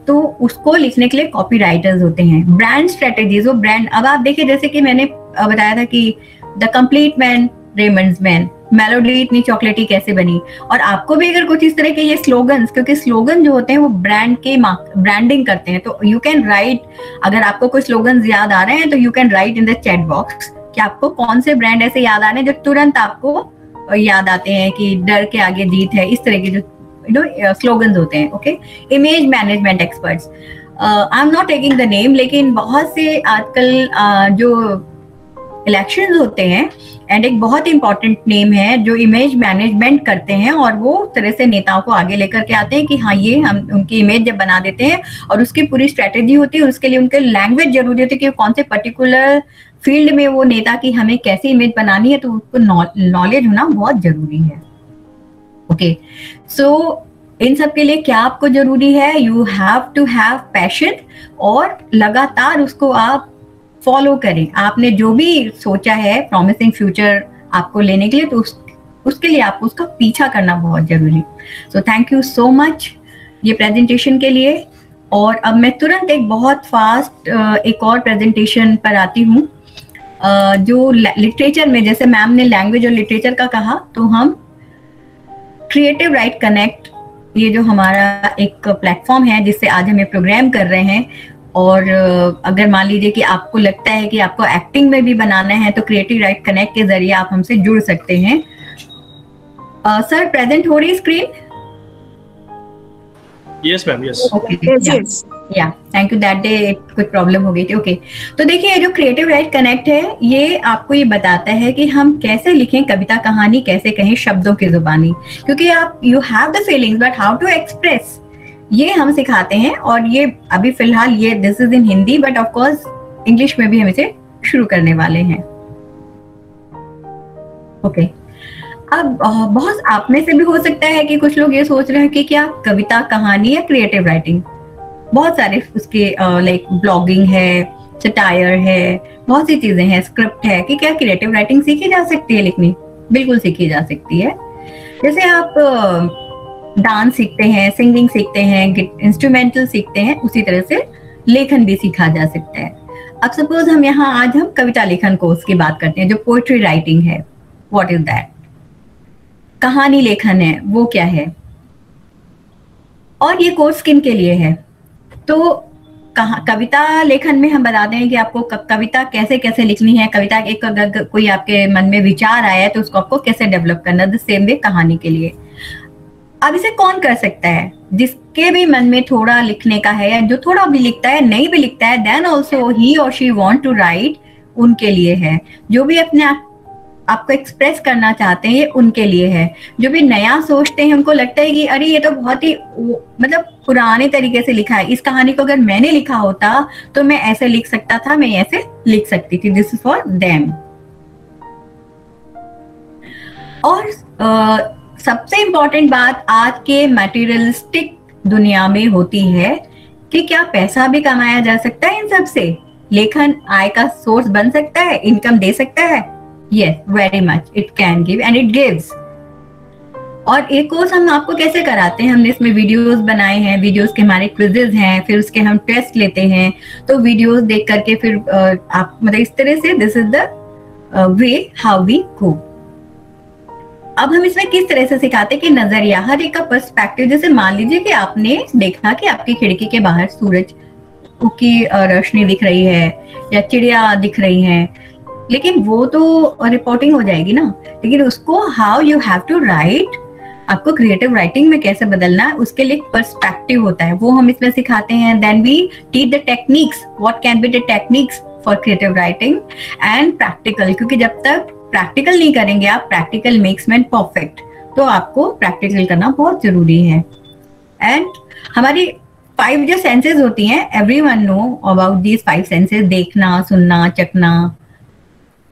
C: तो उसको लिखने के लिए कॉपीराइटर्स होते हैं। ब्रांड स्ट्रेटेजीज, वो ब्रांड, अब आप देखिए जैसे कि मैंने बताया था कि the complete man, Raymond's man, melody इतनी चॉकलेटी कैसे बनी। और आपको भी अगर कुछ इस तरह के ये स्लोगन्स, क्योंकि स्लोगन जो होते हैं वो ब्रांड के ब्रांडिंग करते हैं, तो यू कैन राइट, अगर आपको कोई स्लोगन्स याद आ रहे हैं तो you can right in the chat box कि आपको कौन से ब्रांड ऐसे याद आ रहे हैं जो तुरंत आपको याद आते हैं कि डर के आगे जीत है, इस तरह के जो स्लोगन्स होते हैं। Okay, image management experts, I am not taking the name, लेकिन बहुत से आजकल जो इलेक्शंस होते हैं एंड एक बहुत इंपॉर्टेंट नेम है जो इमेज मैनेजमेंट करते हैं और वो तरह से नेताओं को आगे लेकर के आते हैं कि हाँ ये हम उनकी इमेज जब बना देते हैं और उसकी पूरी स्ट्रेटेजी होती है, उसके लिए उनके लैंग्वेज जरूरी होती है कि कौन से पर्टिकुलर फील्ड में वो नेता की हमें कैसी इमेज बनानी है, तो उसको नॉलेज होना बहुत जरूरी है। ओके, सो इन सब के लिए क्या आपको जरूरी है? You have to have passion और लगातार उसको आप फॉलो करें। आपने जो भी सोचा है प्रॉमिसिंग फ्यूचर आपको लेने के लिए, तो उसके लिए आपको उसका पीछा करना बहुत जरूरी। सो थैंक यू सो मच ये प्रेजेंटेशन के लिए। और अब मैं तुरंत एक बहुत फास्ट एक और प्रेजेंटेशन पर आती हूँ जो लिटरेचर में, जैसे मैम ने लैंग्वेज और लिटरेचर का कहा, तो हम क्रिएटिव राइट कनेक्ट, ये जो हमारा एक प्लेटफॉर्म है जिससे आज हम ये प्रोग्राम कर रहे हैं, और अगर मान लीजिए कि आपको लगता है कि आपको एक्टिंग में भी बनाना है तो क्रिएटिव राइट कनेक्ट के जरिए आप हमसे जुड़ सकते हैं। सर प्रेजेंट हो रही स्क्रीन?
E: Yes ma'am, yes.
C: या थैंक यू, दैट डे कुछ प्रॉब्लम हो गई थी। ओके, तो देखिए जो क्रिएटिव राइट कनेक्ट है ये आपको ये बताता है कि हम कैसे लिखें कविता कहानी, कैसे कहें शब्दों की जुबानी, क्योंकि आप you have the feelings but how to express, ये हम सिखाते हैं। और ये अभी फिलहाल ये this is in Hindi, but of course English में भी हम इसे शुरू करने वाले हैं। ओके, अब बहुत आप में से भी हो सकता है कि कुछ लोग ये सोच रहे हैं कि क्या कविता कहानी या क्रिएटिव राइटिंग, बहुत सारे उसके लाइक ब्लॉगिंग है, सटायर है, बहुत सी चीजें हैं, स्क्रिप्ट है, कि क्या क्रिएटिव राइटिंग सीखी जा सकती है लिखनी? बिल्कुल सीखी जा सकती है। जैसे आप डांस सीखते हैं, सिंगिंग सीखते हैं, इंस्ट्रूमेंटल सीखते हैं, उसी तरह से लेखन भी सीखा जा सकता है। अब सपोज हम यहाँ आज हम कविता लेखन कोर्स की बात करते हैं, जो पोएट्री राइटिंग है, व्हाट इज दैट? कहानी लेखन है, वो क्या है? और ये कोर्स किन के लिए है? तो कविता लेखन में हम बताते हैं कि आपको कविता कैसे कैसे लिखनी है, कविता एक अगर कोई आपके मन में विचार आया है तो उसको आपको कैसे डेवलप करना, द सेम वे कहानी के लिए। अब इसे कौन कर सकता है? जिसके भी मन में थोड़ा लिखने का है, या जो थोड़ा भी लिखता है, नहीं भी लिखता है, देन ऑल्सो ही और शी वांट टू राइट, उनके लिए है। जो भी अपने आपको एक्सप्रेस करना चाहते हैं, ये उनके लिए है। जो भी नया सोचते हैं, उनको लगता है कि अरे ये तो बहुत ही मतलब पुराने तरीके से लिखा है, इस कहानी को अगर मैंने लिखा होता तो मैं ऐसे लिख सकता था, मैं ऐसे लिख सकती थी। This is for them. और सबसे इंपॉर्टेंट बात आज के मटेरियलिस्टिक दुनिया में होती है कि क्या पैसा भी कमाया जा सकता है इन सब से? लेखन आय का सोर्स बन सकता है, इनकम दे सकता है? Yes, very much. It can give and it gives. और एक कोर्स हम आपको कैसे कराते हैं? हमने इसमें वीडियोस बनाए हैं, वीडियोस के हमारे क्विजेज हैं, फिर उसके हम टेस्ट लेते हैं, तो वीडियोस देख करके फिर आप मतलब इस तरह से this is the way how we go. अब हम इसमें किस तरह से सिखाते हैं कि नजरिया, हर एक का पर्सपेक्टिव। जैसे मान लीजिए कि आपने देखा कि आपकी खिड़की के बाहर सूरज की रोशनी दिख रही है या चिड़िया दिख रही है, लेकिन वो तो रिपोर्टिंग हो जाएगी ना, लेकिन उसको how you have to write, आपको क्रिएटिव राइटिंग में कैसे बदलना है, उसके लिए पर्सपेक्टिव होता है, वो हम इसमें सिखाते हैं। Then we teach the techniques, what can be the techniques for creative writing and practical, क्योंकि जब तक प्रैक्टिकल नहीं करेंगे आप, प्रैक्टिकल मेक्स मैन परफेक्ट, तो आपको प्रैक्टिकल करना बहुत जरूरी है। एंड हमारी 5 जो सेंसेस होती हैं, everyone know about these 5 senses, देखना, सुनना, चखना,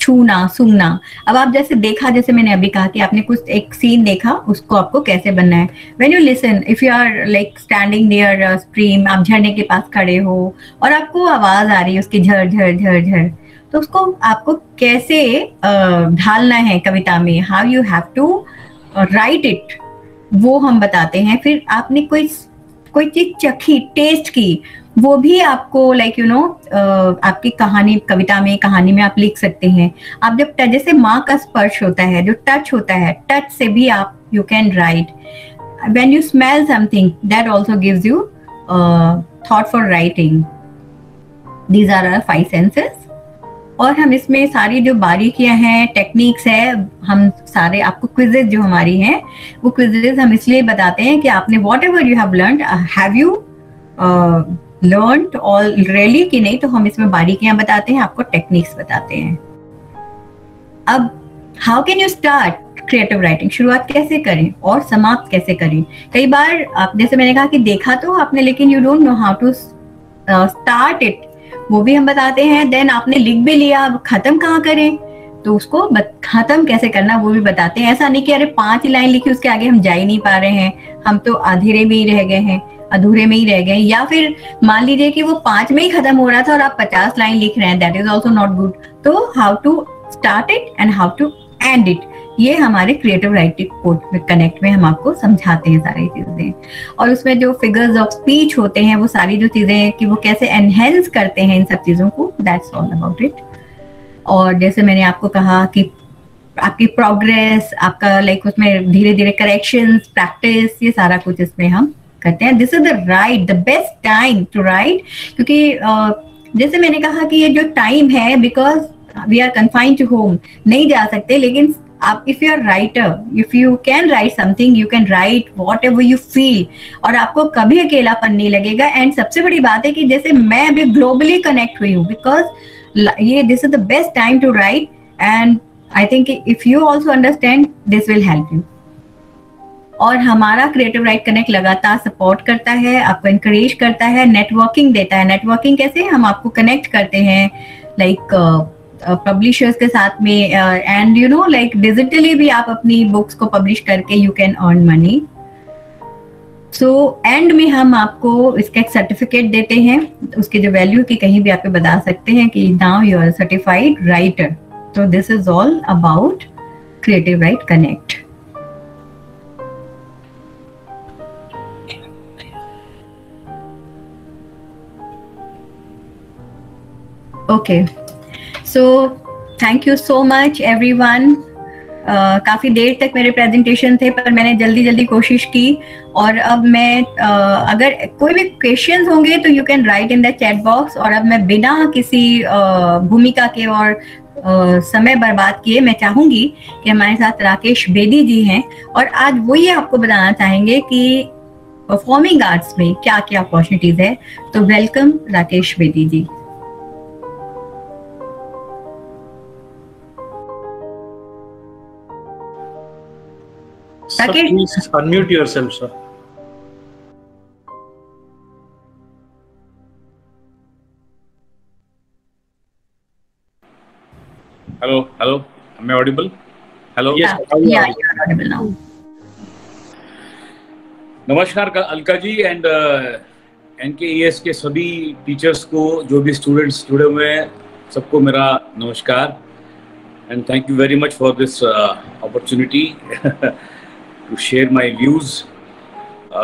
C: छूना, सूंघना। अब आप जैसे देखा, जैसे मैंने अभी कहा कि आपने कुछ एक सीन देखा, उसको आपको कैसे बनना है। When you listen, if you are like standing near stream, आप झरने के पास खड़े हो और आपको आवाज आ रही है उसकी झर झर झर झर, तो उसको आपको कैसे ढालना है कविता में, how you have to write it, वो हम बताते हैं। फिर आपने कोई चीज चखी, टेस्ट की, वो भी आपको लाइक यू नो आपकी कहानी, कविता में, कहानी में आप लिख सकते हैं। आप जब जैसे माँ का स्पर्श होता है, जो टच होता है, टच से भी आप you can write. When you smell something, that also gives you thought for writing. These are our 5 senses. और हम इसमें सारी जो बारीकियां हैं, टेक्निक्स है, हम सारे आपको क्विजेज जो हमारी हैं, वो क्विजेज हम इसलिए बताते हैं कि आपने what ever you have learned, have you learned already कि नहीं, तो हम इसमें बारीकियां बताते हैं, आपको टेक्निक्स बताते हैं। अब how can you start creative writing, शुरुआत कैसे करें और समाप्त कैसे करें? कई बार आप, जैसे मैंने कहा कि देखा तो आपने, लेकिन you don't know how to start it, वो भी हम बताते हैं। देन आपने लिख भी लिया, अब खत्म कहाँ करें, तो उसको खत्म कैसे करना वो भी बताते हैं। ऐसा नहीं कि अरे 5 लाइन लिखी उसके आगे हम जा ही नहीं पा रहे हैं, हम तो अधूरे में ही रह गए हैं, अधूरे में ही रह गए। या फिर मान लीजिए कि वो 5 में ही खत्म हो रहा था और आप 50 लाइन लिख रहे हैं, that is also not good. तो how to start it and how to end it, ये हमारे क्रिएटिव राइटिंग कोड कनेक्ट में हम आपको समझाते हैं सारी चीजें। और उसमें जो फिगर्स ऑफ स्पीच होते हैं, वो सारी जो चीजें कि वो कैसे एनहेंस करते हैं इन सब चीजों को, दैट्स ऑल अबाउट इट। और जैसे मैंने आपको कहा कि आपकी प्रोग्रेस, आपका लाइक उसमें धीरे धीरे करेक्शंस, प्रैक्टिस, ये सारा कुछ इसमें हम करते हैं। This is the best time to write, क्योंकि जैसे मैंने कहा कि ये जो टाइम है, because we are confined to home, नहीं जा सकते, लेकिन आप if you are writer, if you can write something, you can write whatever you feel, और आपको कभी अकेलापन नहीं लगेगा। एंड सबसे बड़ी बात है कि जैसे मैं अभी ग्लोबली कनेक्ट हुई हूँ, बिकॉज ये this is the best time to write, and I think if you also understand this will help you. और हमारा क्रिएटिव राइट कनेक्ट लगातार सपोर्ट करता है, आपको इंकरेज करता है, नेटवर्किंग देता है। नेटवर्किंग कैसे? हम आपको कनेक्ट करते हैं लाइक पब्लिशर्स के साथ में, and you know like digitally भी आप अपनी बुक्स को पब्लिश करके you can earn money. So and में हम आपको इसका एक सर्टिफिकेट देते हैं, उसकी जो वैल्यू की कहीं भी आप बता सकते हैं कि now you are certified writer. तो this is all about Creative right Connect. Okay, so thank you so much everyone. काफी देर तक मेरे प्रेजेंटेशन थे, पर मैंने जल्दी जल्दी कोशिश की। और अब मैं अगर कोई भी क्वेश्चंस होंगे तो you can right in the chat box. और अब मैं बिना किसी भूमिका के और समय बर्बाद किए, मैं चाहूंगी कि हमारे साथ राकेश बेदी जी हैं, और आज वो ये आपको बताना चाहेंगे कि परफॉर्मिंग आर्ट्स में क्या क्या अपॉर्चुनिटीज है। तो welcome Rakesh Bedi ji.
E: Sir, please unmute yourself, sir.
F: Hello. Am I audible? Hello.
E: Yes,
C: Yeah, you are audible now.
F: नमस्कार अलका जी एंड NKES के सभी टीचर्स को, जो भी स्टूडेंट्स जुड़े हुए हैं, सबको मेरा नमस्कार and thank you very much for this opportunity to share my views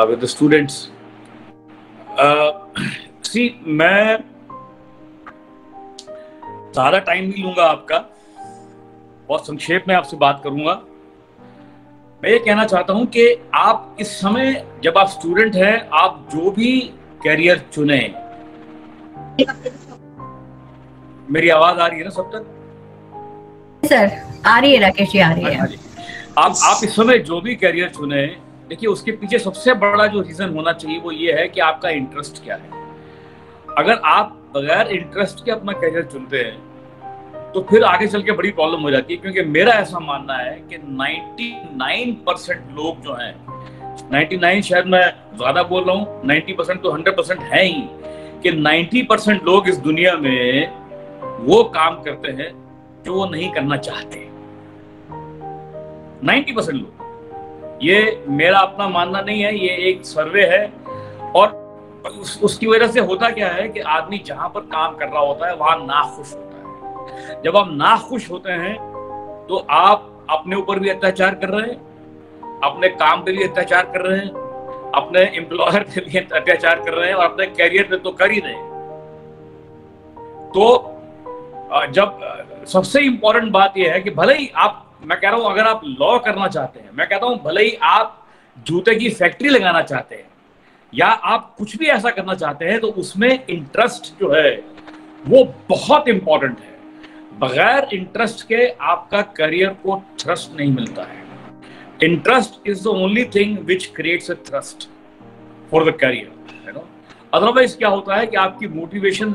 F: with the students. See, मैं ज़्यादा टाइम नहीं लूँगा आपका, बहुत संक्षेप में आपसे बात करूँगा। मैं ये कहना चाहता हूँ कि आप इस समय जब आप स्टूडेंट हैं, आप जो भी कैरियर चुने, मेरी आवाज़ आ रही है ना सब तक?
C: सर आ रही है राकेश जी, आ रही है।
F: आप इस समय जो भी कैरियर चुने, देखिए उसके पीछे सबसे बड़ा जो रीजन होना चाहिए वो ये है कि आपका इंटरेस्ट क्या है। अगर आप बगैर इंटरेस्ट के अपना कैरियर चुनते हैं तो फिर आगे चल के बड़ी प्रॉब्लम हो जाती है, क्योंकि मेरा ऐसा मानना है कि 99% लोग जो हैं, 99 शायद मैं ज्यादा बोल रहा हूँ, 90% तो 100% है ही, कि 90% लोग इस दुनिया में वो काम करते हैं जो वो नहीं करना चाहते। 90% लोग, ये मेरा अपना मानना नहीं है, ये एक सर्वे है। और उसकी वजह से होता क्या है कि आदमी जहां पर काम कर रहा होता है वहां नाखुश होता है। जब आप नाखुश होते हैं तो आप अपने ऊपर भी अत्याचार कर रहे हैं, अपने काम पे भी अत्याचार कर रहे हैं, अपने एम्प्लॉयर पे भी अत्याचार कर रहे हैं, और अपने कैरियर पे तो कर ही रहे हैं। तो जब सबसे इंपॉर्टेंट बात यह है कि भले ही आप, मैं कह रहा हूं अगर आप लॉ करना चाहते हैं, मैं कहता हूं भले ही आप जूते की फैक्ट्री लगाना चाहते हैं या आप कुछ भी ऐसा करना चाहते हैं, तो उसमें इंटरेस्ट जो है वो बहुत इंपॉर्टेंट है। बगैर इंटरेस्ट के आपका करियर को थ्रस्ट नहीं मिलता है। Interest is the only thing which creates a thrust for the career, you know. Otherwise क्या होता है कि आपकी मोटिवेशन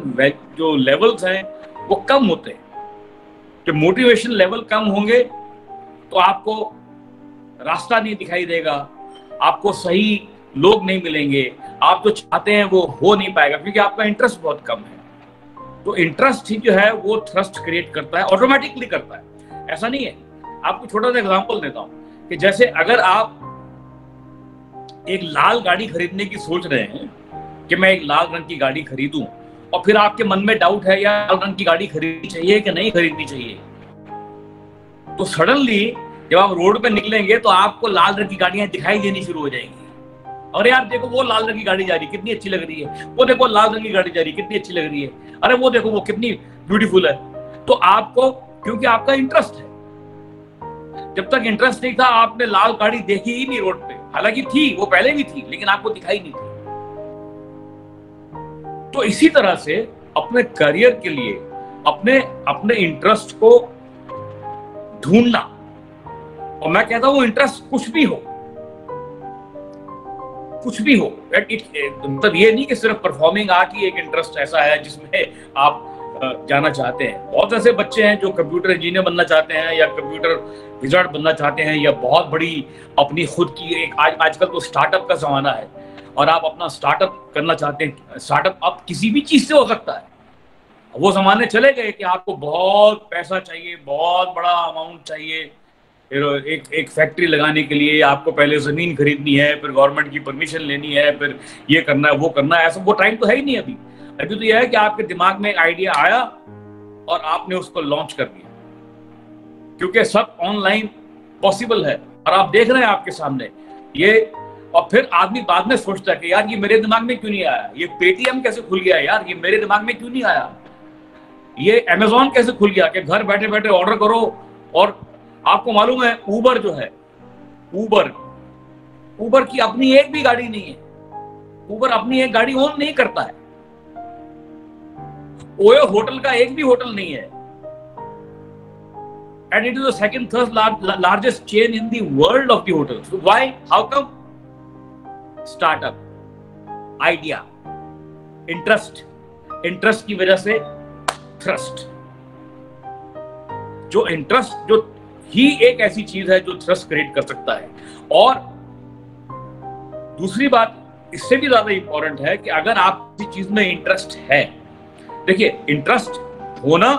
F: जो लेवल्स हैं वो कम होते हैं। जब मोटिवेशन लेवल कम होंगे तो आपको रास्ता नहीं दिखाई देगा, आपको सही लोग नहीं मिलेंगे, आप जो चाहते हैं वो हो नहीं पाएगा, क्योंकि आपका इंटरेस्ट बहुत कम है। तो इंटरेस्ट ही जो है वो थ्रस्ट क्रिएट करता है, ऑटोमेटिकली करता है, ऐसा नहीं है। आपको छोटा सा एग्जांपल देता हूं कि जैसे अगर आप एक लाल गाड़ी खरीदने की सोच रहे हैं कि मैं एक लाल रंग की गाड़ी खरीदूं, और फिर आपके मन में डाउट है यार लाल रंग की गाड़ी खरीदनी चाहिए कि नहीं खरीदनी चाहिए, तो सडनली जब आप रोड पे निकलेंगे तो आपको लाल रंग की गाड़ियां दिखाई देनी शुरू हो जाएंगी। और यार देखो वो लाल रंग की गाड़ी जा रही है कितनी अच्छी लग रही है, वो देखो लाल रंग की गाड़ी जा रही है कितनी अच्छी लग रही है, अरे वो देखो वो कितनी ब्यूटीफुल है। तो आपको, क्योंकि आपका इंटरेस्ट है, जब तक इंटरेस्ट नहीं था आपने लाल गाड़ी देखी ही नहीं रोड पे, हालांकि थी, वो पहले भी थी, लेकिन आपको दिखाई नहीं थी। तो इसी तरह से अपने करियर के लिए अपने इंटरेस्ट को ढूंढना, और मैं कहता हूं इंटरेस्ट कुछ भी हो, मतलब ये नहीं कि सिर्फ परफॉर्मिंग आर्ट ही एक इंटरेस्ट ऐसा है जिसमें आप जाना चाहते हैं। बहुत ऐसे बच्चे हैं जो कंप्यूटर इंजीनियर बनना चाहते हैं, या कंप्यूटर विजार्ड बनना चाहते हैं, या बहुत बड़ी अपनी खुद की एक आजकल तो स्टार्टअप का जमाना है और आप अपना स्टार्टअप करना चाहते हैं। स्टार्टअप आप किसी भी चीज से हो सकता है। वो जमाने चले गए कि आपको बहुत पैसा चाहिए, बहुत बड़ा अमाउंट चाहिए, फिर एक फैक्ट्री लगाने के लिए आपको पहले जमीन खरीदनी है, फिर गवर्नमेंट की परमिशन लेनी है, फिर ये करना है वो करना है। ऐसा वो टाइम तो है ही नहीं अभी। अभी तो यह है कि आपके दिमाग में एक आइडिया आया और आपने उसको लॉन्च कर दिया, क्योंकि सब ऑनलाइन पॉसिबल है और आप देख रहे हैं आपके सामने ये। और फिर आदमी बाद में सोचता है कि यार ये मेरे दिमाग में क्यों नहीं आया, ये पेटीएम कैसे खुल गया यार, ये मेरे दिमाग में क्यों नहीं आया, ये अमेजोन कैसे खुल गया कि घर बैठे बैठे ऑर्डर करो। और आपको मालूम है उबर जो है, उबर की अपनी एक भी गाड़ी नहीं है, उबर अपनी एक गाड़ी ओन नहीं करता है, ओयो होटल का एक भी होटल नहीं है, and it is the second third largest chain in the world of the hotels. So why? How come? Startup, idea, interest की वजह से thrust। जो इंटरेस्ट जो ही एक ऐसी चीज है जो थ्रस्ट क्रिएट कर सकता है। और दूसरी बात इससे भी ज्यादा इंपॉर्टेंट है कि अगर आप किसी चीज में इंटरेस्ट है, देखिए इंटरेस्ट होना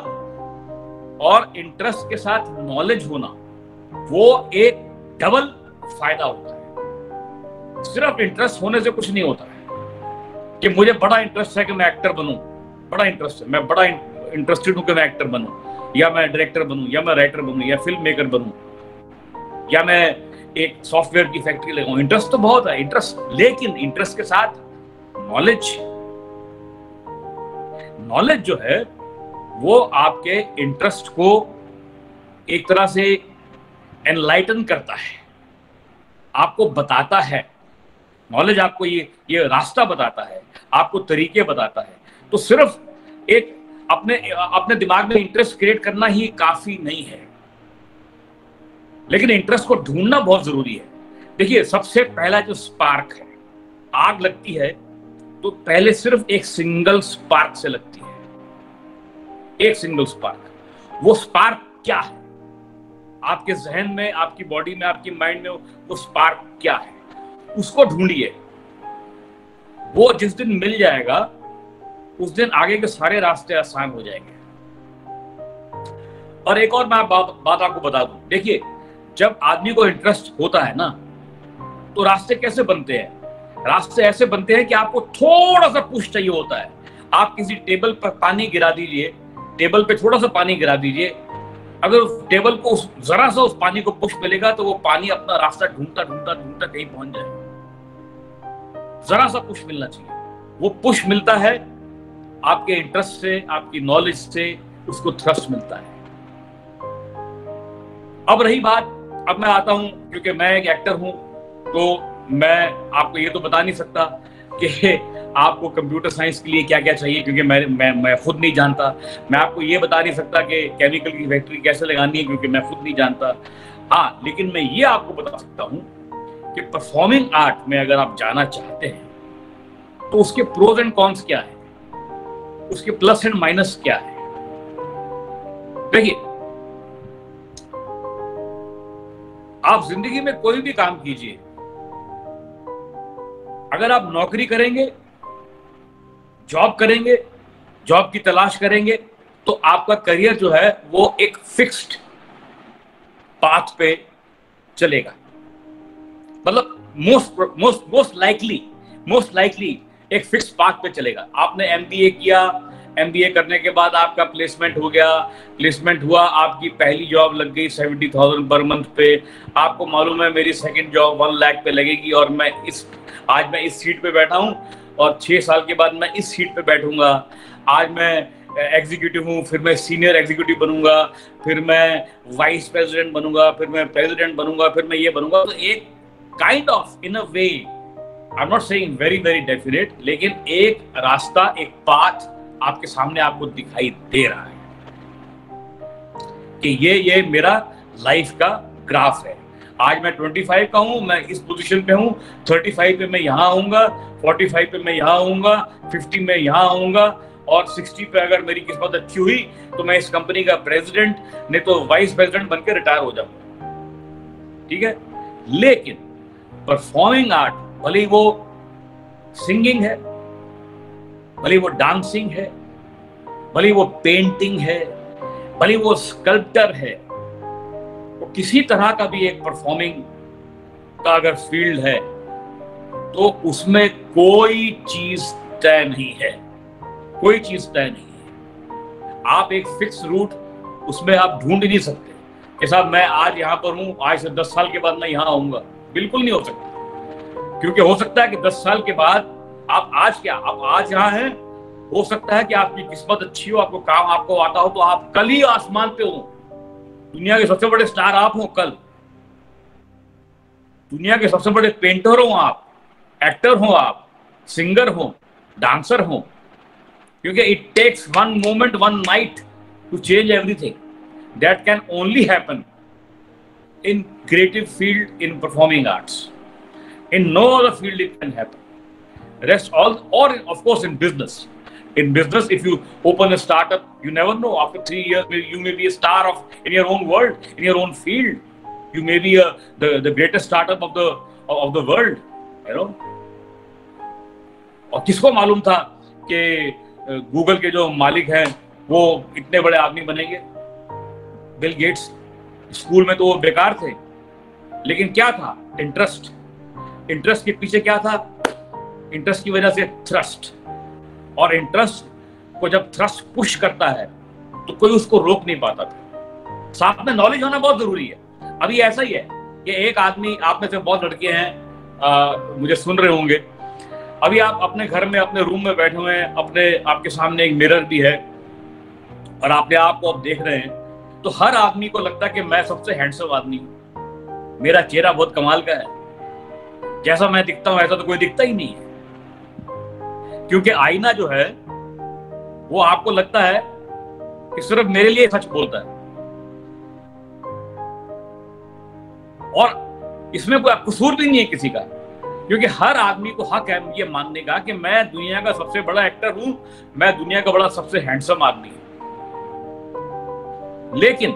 F: और इंटरेस्ट के साथ नॉलेज होना वो एक डबल फायदा होता है। सिर्फ इंटरेस्ट होने से कुछ नहीं होता है कि मुझे बड़ा इंटरेस्ट है कि मैं एक्टर बनूं, बड़ा इंटरेस्ट है, मैं बड़ा इंटरेस्टेड हूं कि मैं एक्टर बनूं, या मैं डायरेक्टर बनूं, या मैं राइटर बनूं, या फिल्म मेकर बनूं, या मैं एक सॉफ्टवेयर की फैक्ट्री लगाऊं। इंटरेस्ट तो बहुत है, लेकिन इंटरेस्ट के साथ नॉलेज जो है वो आपके इंटरेस्ट को एक तरह से एनलाइटन करता है, आपको बताता है। नॉलेज आपको ये रास्ता बताता है, आपको तरीके बताता है। तो सिर्फ एक अपने दिमाग में इंटरेस्ट क्रिएट करना ही काफी नहीं है, लेकिन इंटरेस्ट को ढूंढना बहुत जरूरी है। देखिए सबसे पहला जो स्पार्क है, आग लगती है तो पहले सिर्फ एक सिंगल स्पार्क से लगती है, एक सिंगल स्पार्क। वो स्पार्क क्या है आपके जहन में, आपकी बॉडी में, आपकी माइंड में, वो स्पार्क क्या है, उसको ढूंढिए। वो जिस दिन मिल जाएगा उस दिन आगे के सारे रास्ते आसान हो जाएंगे। और एक और मैं बात आपको बता दूं, देखिए जब आदमी को इंटरेस्ट होता है ना तो रास्ते कैसे बनते हैं? रास्ते ऐसे बनते हैं कि आपको थोड़ा सा पुश चाहिए होता है। आप किसी टेबल पर पानी गिरा दीजिए, टेबल पे थोड़ा सा पानी गिरा दीजिए, अगर उस टेबल को जरा सा उस पानी को पुश मिलेगा तो वो पानी अपना रास्ता ढूंढता ढूंढता ढूंढता कहीं पहुंच जाएगा। जरा सा पुश मिलना चाहिए, वो पुश मिलता है आपके इंटरेस्ट से, आपकी नॉलेज से, उसको थ्रस्ट मिलता है। अब रही बात, अब मैं आता हूं, क्योंकि मैं एक एक्टर हूं तो मैं आपको ये तो बता नहीं सकता कि आपको कंप्यूटर साइंस के लिए क्या क्या चाहिए, क्योंकि मैं खुद नहीं जानता। मैं आपको ये बता नहीं सकता कि केमिकल की फैक्ट्री कैसे लगानी है, क्योंकि मैं खुद नहीं जानता। हाँ, लेकिन मैं ये आपको बता सकता हूं कि परफॉर्मिंग आर्ट में अगर आप जाना चाहते हैं तो उसके प्रोज एंड कॉन्स क्या है, उसके प्लस एंड माइनस क्या है। देखिए आप जिंदगी में कोई भी काम कीजिए, अगर आप नौकरी करेंगे, जॉब करेंगे, जॉब की तलाश करेंगे, तो आपका करियर जो है वो एक फिक्स्ड पाथ पे चलेगा। मतलब मोस्ट लाइकली एक फिक्स पाथ पे चलेगा। आपने एमबीए किया, एमबीए करने के बाद आपका प्लेसमेंट हो गया, प्लेसमेंट हुआ, आपकी पहली जॉब लग गई 70,000 पर मंथ पे। आपको मालूम है मेरी सेकंड जॉब 1 लाख पे लगेगी और आज मैं इस सीट पे बैठा हूँ और 6 साल के बाद मैं इस सीट पे बैठूंगा। आज मैं एग्जीक्यूटिव हूँ, फिर मैं सीनियर एग्जीक्यूटिव बनूंगा, फिर मैं वाइस प्रेसिडेंट बनूंगा, फिर मैं प्रेसिडेंट बनूंगा, फिर मैं ये बनूंगा। तो एक kind of in a way, I am not saying very very definite, लेकिन एक रास्ता, एक पाथ आपके सामने आपको दिखाई दे रहा है कि ये मेरा लाइफ का ग्राफ है। आज मैं 25 का हूं, मैं इस पोजीशन पे हूं, 35 पे मैं यहां आऊंगा, 45 पे मैं यहां आऊंगा, 50 में यहां आऊंगा और 60 पे अगर मेरी किस्मत अच्छी हुई तो मैं इस कंपनी का प्रेसिडेंट नहीं तो वाइस प्रेसिडेंट बनकर रिटायर हो जाऊंगा। ठीक है, लेकिन परफॉर्मिंग आर्ट, भले ही वो सिंगिंग है, भले ही वो डांसिंग है, भले ही वो पेंटिंग है, भले ही वो स्कल्प्टर है, वो किसी तरह का भी एक परफॉर्मिंग का अगर फील्ड है तो उसमें कोई चीज तय नहीं है, कोई चीज तय नहीं है। आप एक फिक्स रूट उसमें आप ढूंढ नहीं सकते कि साहब मैं आज यहां पर हूं, आज से 10 साल के बाद मैं यहां आऊंगा। बिल्कुल नहीं हो सकता, क्योंकि हो सकता है कि 10 साल के बाद आप आज यहाँ हैं, हो सकता है कि आपकी किस्मत अच्छी हो, आपको काम आपको आता हो, तो आप कल ही आसमान पे हो, दुनिया के सबसे बड़े स्टार आप हो, कल दुनिया के सबसे बड़े पेंटर हो आप, एक्टर हो आप, सिंगर हो, डांसर हो, क्योंकि it takes one moment, one night to change everything. That can only happen in creative field, in performing arts. In no other field it can happen. Rest all, or of course in business. In business, if you open a startup, you never know. After 3 years, you may be a star in your own world, in your own field. You may be the greatest startup of the world. You know. और किसको मालूम था कि Google के जो मालिक हैं वो इतने बड़े आदमी बनेंगे? बिल गेट्स स्कूल में तो वो बेकार थे, लेकिन क्या था? इंटरेस्ट के पीछे क्या था? इंटरेस्ट की वजह से थ्रस्ट, और इंटरेस्ट को जब थ्रस्ट पुश करता है तो कोई उसको रोक नहीं पाता था। साथ में नॉलेज होना बहुत जरूरी है। अभी ऐसा ही है कि एक आदमी, आप में से बहुत लड़के हैं मुझे सुन रहे होंगे, अभी आप अपने घर में अपने रूम में बैठे हुए हैं, आपके सामने एक मिरर भी है और अपने आप को आप देख रहे हैं, तो हर आदमी को लगता है कि मैं सबसे हैंडसम आदमी हूं, मेरा चेहरा बहुत कमाल का है, जैसा मैं दिखता हूं ऐसा तो कोई दिखता ही नहीं है। क्योंकि आईना जो है वो आपको लगता है कि सिर्फ मेरे लिए सच बोलता है, और इसमें कोई कसूर भी नहीं है किसी का, क्योंकि हर आदमी को हक है ये मानने का कि मैं दुनिया का सबसे बड़ा एक्टर हूं, मैं दुनिया का सबसे हैंडसम आदमी हूं। लेकिन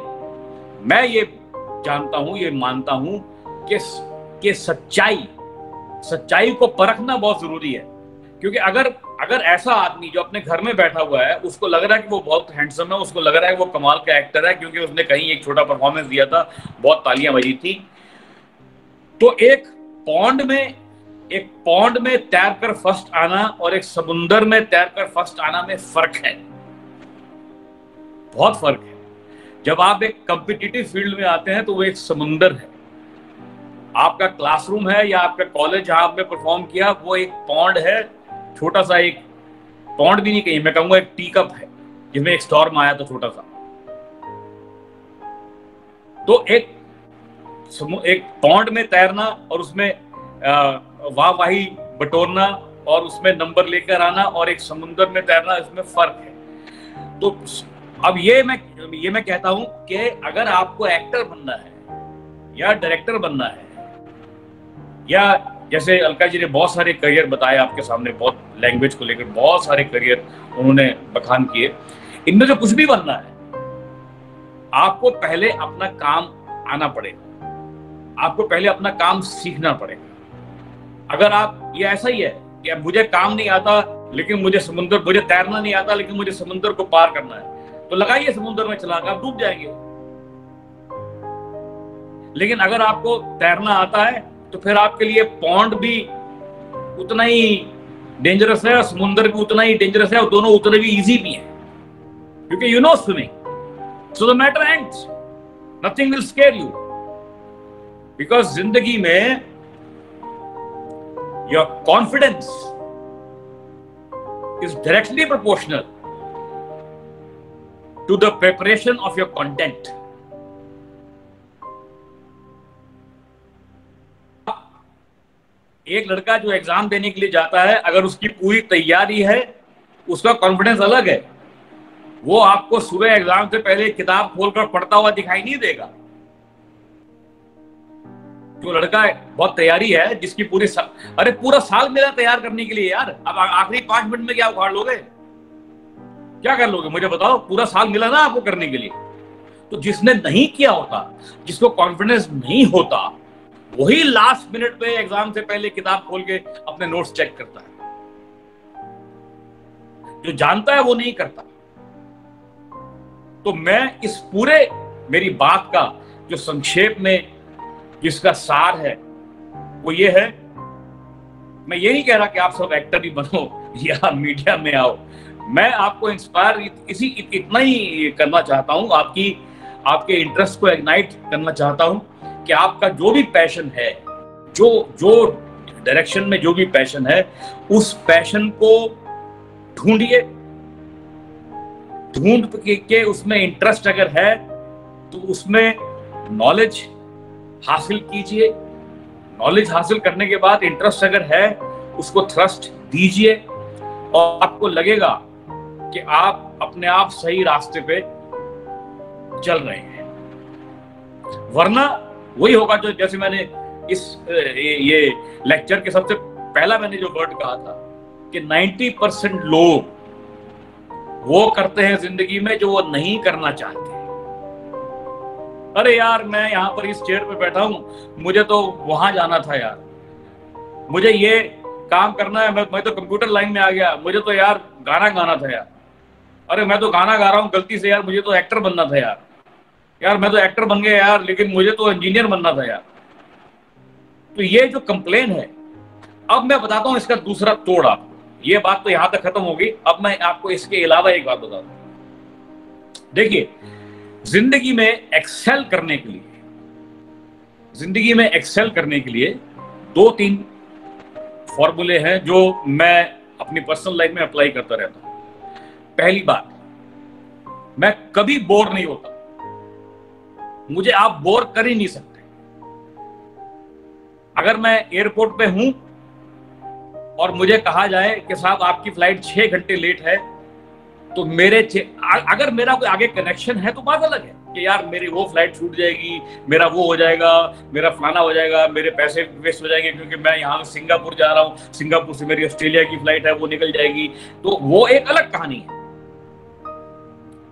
F: मैं ये जानता हूं, ये मानता हूं कि सच्चाई को परखना बहुत जरूरी है। क्योंकि अगर ऐसा आदमी जो अपने घर में बैठा हुआ है, उसको लग रहा है कि वो बहुत हैंडसम है, उसको लग रहा है कि वो कमाल का एक्टर है क्योंकि उसने कहीं एक छोटा परफॉर्मेंस दिया था, बहुत तालियां बजी थी, तो एक पौंड में तैरकर फर्स्ट आना और एक समुंदर में तैरकर फर्स्ट आना में फर्क है, बहुत फर्क है। जब आप एक कॉम्पिटिटिव फील्ड में आते हैं तो वो एक समुंदर है, आपका क्लासरूम है या आपका कॉलेज जहां आपने परफॉर्म किया वो एक पौंड है, छोटा सा, एक पौंड भी नहीं कहीं, मैं कहूंगा एक टी कप है जिसमें एक स्टॉर्म आया था छोटा सा। तो एक पौंड में तैरना और उसमें वाहवाही बटोरना और उसमें नंबर लेकर आना और एक समुंदर में तैरना, इसमें फर्क है। तो अब ये मैं कहता हूं कि अगर आपको एक्टर बनना है या डायरेक्टर बनना है, या जैसे अलका जी ने बहुत सारे करियर बताए आपके सामने, बहुत लैंग्वेज को लेकर बहुत सारे करियर उन्होंने बखान किए, इनमें से कुछ भी बनना है आपको पहले अपना काम आना पड़ेगा। आपको पहले अपना काम सीखना पड़ेगा। अगर आप ये ऐसा ही है कि अब मुझे काम नहीं आता लेकिन मुझे तैरना नहीं आता लेकिन मुझे समुद्र को पार करना है, तो लगाइए समुद्र में चला के, आप डूब जाएंगे। लेकिन अगर आपको तैरना आता है तो फिर आपके लिए पॉन्ड भी उतना ही डेंजरस है और समुद्र भी उतना ही डेंजरस है, और दोनों उतने भी इजी भी है, क्योंकि you know swimming. So the matter ends, nothing will scare you, because जिंदगी में your confidence is directly proportional to the preparation of your content. एक लड़का जो एग्जाम देने के लिए जाता है, अगर उसकी पूरी तैयारी है, उसका कॉन्फिडेंस अलग है, वो आपको सुबह एग्जाम से पहले किताब खोलकर पढ़ता हुआ दिखाई नहीं देगा। जो लड़का बहुत तैयारी है, जिसकी अरे पूरा साल मिला तैयार करने के लिए यार, अब आखिरी 5 मिनट में क्या उखाड़ लोगे, क्या कर लोगे मुझे बताओ? पूरा साल मिला ना आपको करने के लिए। तो जिसने नहीं किया होता, जिसको कॉन्फिडेंस नहीं होता, वही लास्ट मिनट पे एग्जाम से पहले किताब खोल के अपने नोट्स चेक करता है। जो जानता है वो नहीं करता। तो मैं इस पूरे मेरी बात का जो संक्षेप में जिसका सार है वो ये है, मैं ये नहीं कह रहा कि आप सब एक्टर ही बनो या मीडिया में आओ। मैं आपको इंस्पायर इतना ही करना चाहता हूं, आपके इंटरेस्ट को इग्नाइट करना चाहता हूं कि आपका जो भी पैशन है, जो डायरेक्शन में जो भी पैशन है, उस पैशन को ढूंढिए, ढूंढ के उसमें इंटरेस्ट अगर है तो उसमें नॉलेज हासिल कीजिए। नॉलेज हासिल करने के बाद इंटरेस्ट अगर है उसको थ्रस्ट दीजिए, और आपको लगेगा कि आप अपने आप सही रास्ते पे चल रहे हैं। वरना वही होगा जो, जैसे मैंने ये लेक्चर के सबसे पहला मैंने जो वर्ड कहा था कि 90% लोग वो करते हैं जिंदगी में जो वो नहीं करना चाहते। अरे यार, मैं यहाँ पर इस चेयर पे बैठा हूं, मुझे तो वहां जाना था यार, मुझे ये काम करना है, मैं तो कंप्यूटर लाइन में आ गया, मुझे तो यार गाना गाना था यार, अरे मैं तो गाना गा रहा हूँ गलती से यार, मुझे तो एक्टर बनना था यार मैं तो एक्टर बन गया यार, लेकिन मुझे तो इंजीनियर बनना था यार। तो ये जो कंप्लेन है, अब मैं बताता हूं इसका दूसरा तोड़ आपको। ये बात तो यहां तक खत्म होगी, अब मैं आपको इसके अलावा एक बात बताता हूं। देखिए, जिंदगी में एक्सेल करने के लिए 2-3 फॉर्मूले हैं जो मैं अपनी पर्सनल लाइफ में अप्लाई करता रहता हूं। पहली बात, मैं कभी बोर नहीं होता, मुझे आप बोर कर ही नहीं सकते। अगर मैं एयरपोर्ट पे हूं और मुझे कहा जाए कि साहब आपकी फ्लाइट 6 घंटे लेट है, तो अगर मेरा कोई आगे कनेक्शन है तो बात अलग है कि यार मेरी वो फ्लाइट छूट जाएगी, मेरा वो हो जाएगा, मेरा फलाना हो जाएगा, मेरे पैसे वेस्ट हो जाएंगे क्योंकि मैं यहाँ से सिंगापुर जा रहा हूँ, सिंगापुर से मेरी ऑस्ट्रेलिया की फ्लाइट है वो निकल जाएगी, तो वो एक अलग कहानी है।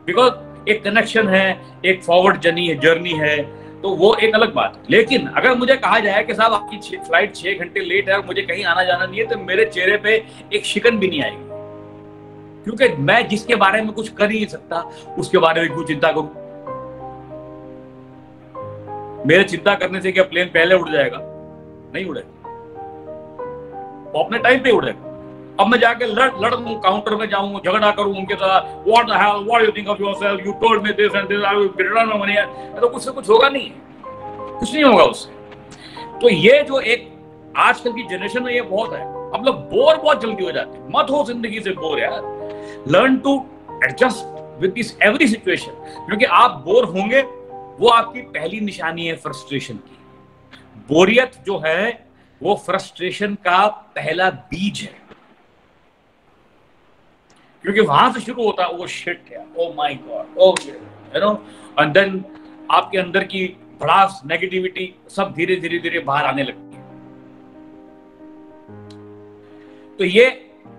F: बिकॉज एक कनेक्शन है, एक फॉरवर्ड जर्नी है, तो वो एक अलग बात है। लेकिन अगर मुझे कहा जाए कि साहब आपकी फ्लाइट 6 घंटे लेट है और मुझे कहीं आना जाना नहीं है, तो मेरे चेहरे पे एक शिकन भी नहीं आएगी, क्योंकि मैं जिसके बारे में कुछ कर ही नहीं सकता उसके बारे में क्यों चिंता करूं। मेरे चिंता करने से क्या प्लेन पहले उड़ जाएगा? नहीं उड़ेगा, वो अपने टाइम पे उड़ेगा। अब मैं जाके लड़ूं, काउंटर में जाऊं, झगड़ा करूं उनके साथ, what the hell, what you think of yourself, you told me this and this, I will return my money, तो कुछ से कुछ होगा नहीं, कुछ नहीं होगा उससे। तो ये जो एक आजकल की जनरेशन है, ये बहुत है। अब लोग बोर बहुत जल्दी हो जाते हैं। मत हो जिंदगी से बोर यार, learn to adjust with this every situation, क्योंकि आप बोर होंगे, वो आपकी पहली निशानी है फ्रस्ट्रेशन की। बोरियत जो है वो फ्रस्ट्रेशन का पहला बीज है, क्योंकि वहां से शुरू होता है वो शिट है, oh my god, oh you know, and then आपके अंदर की भड़ास, नेगेटिविटी सब धीरे धीरे बाहर आने लगती है। तो ये,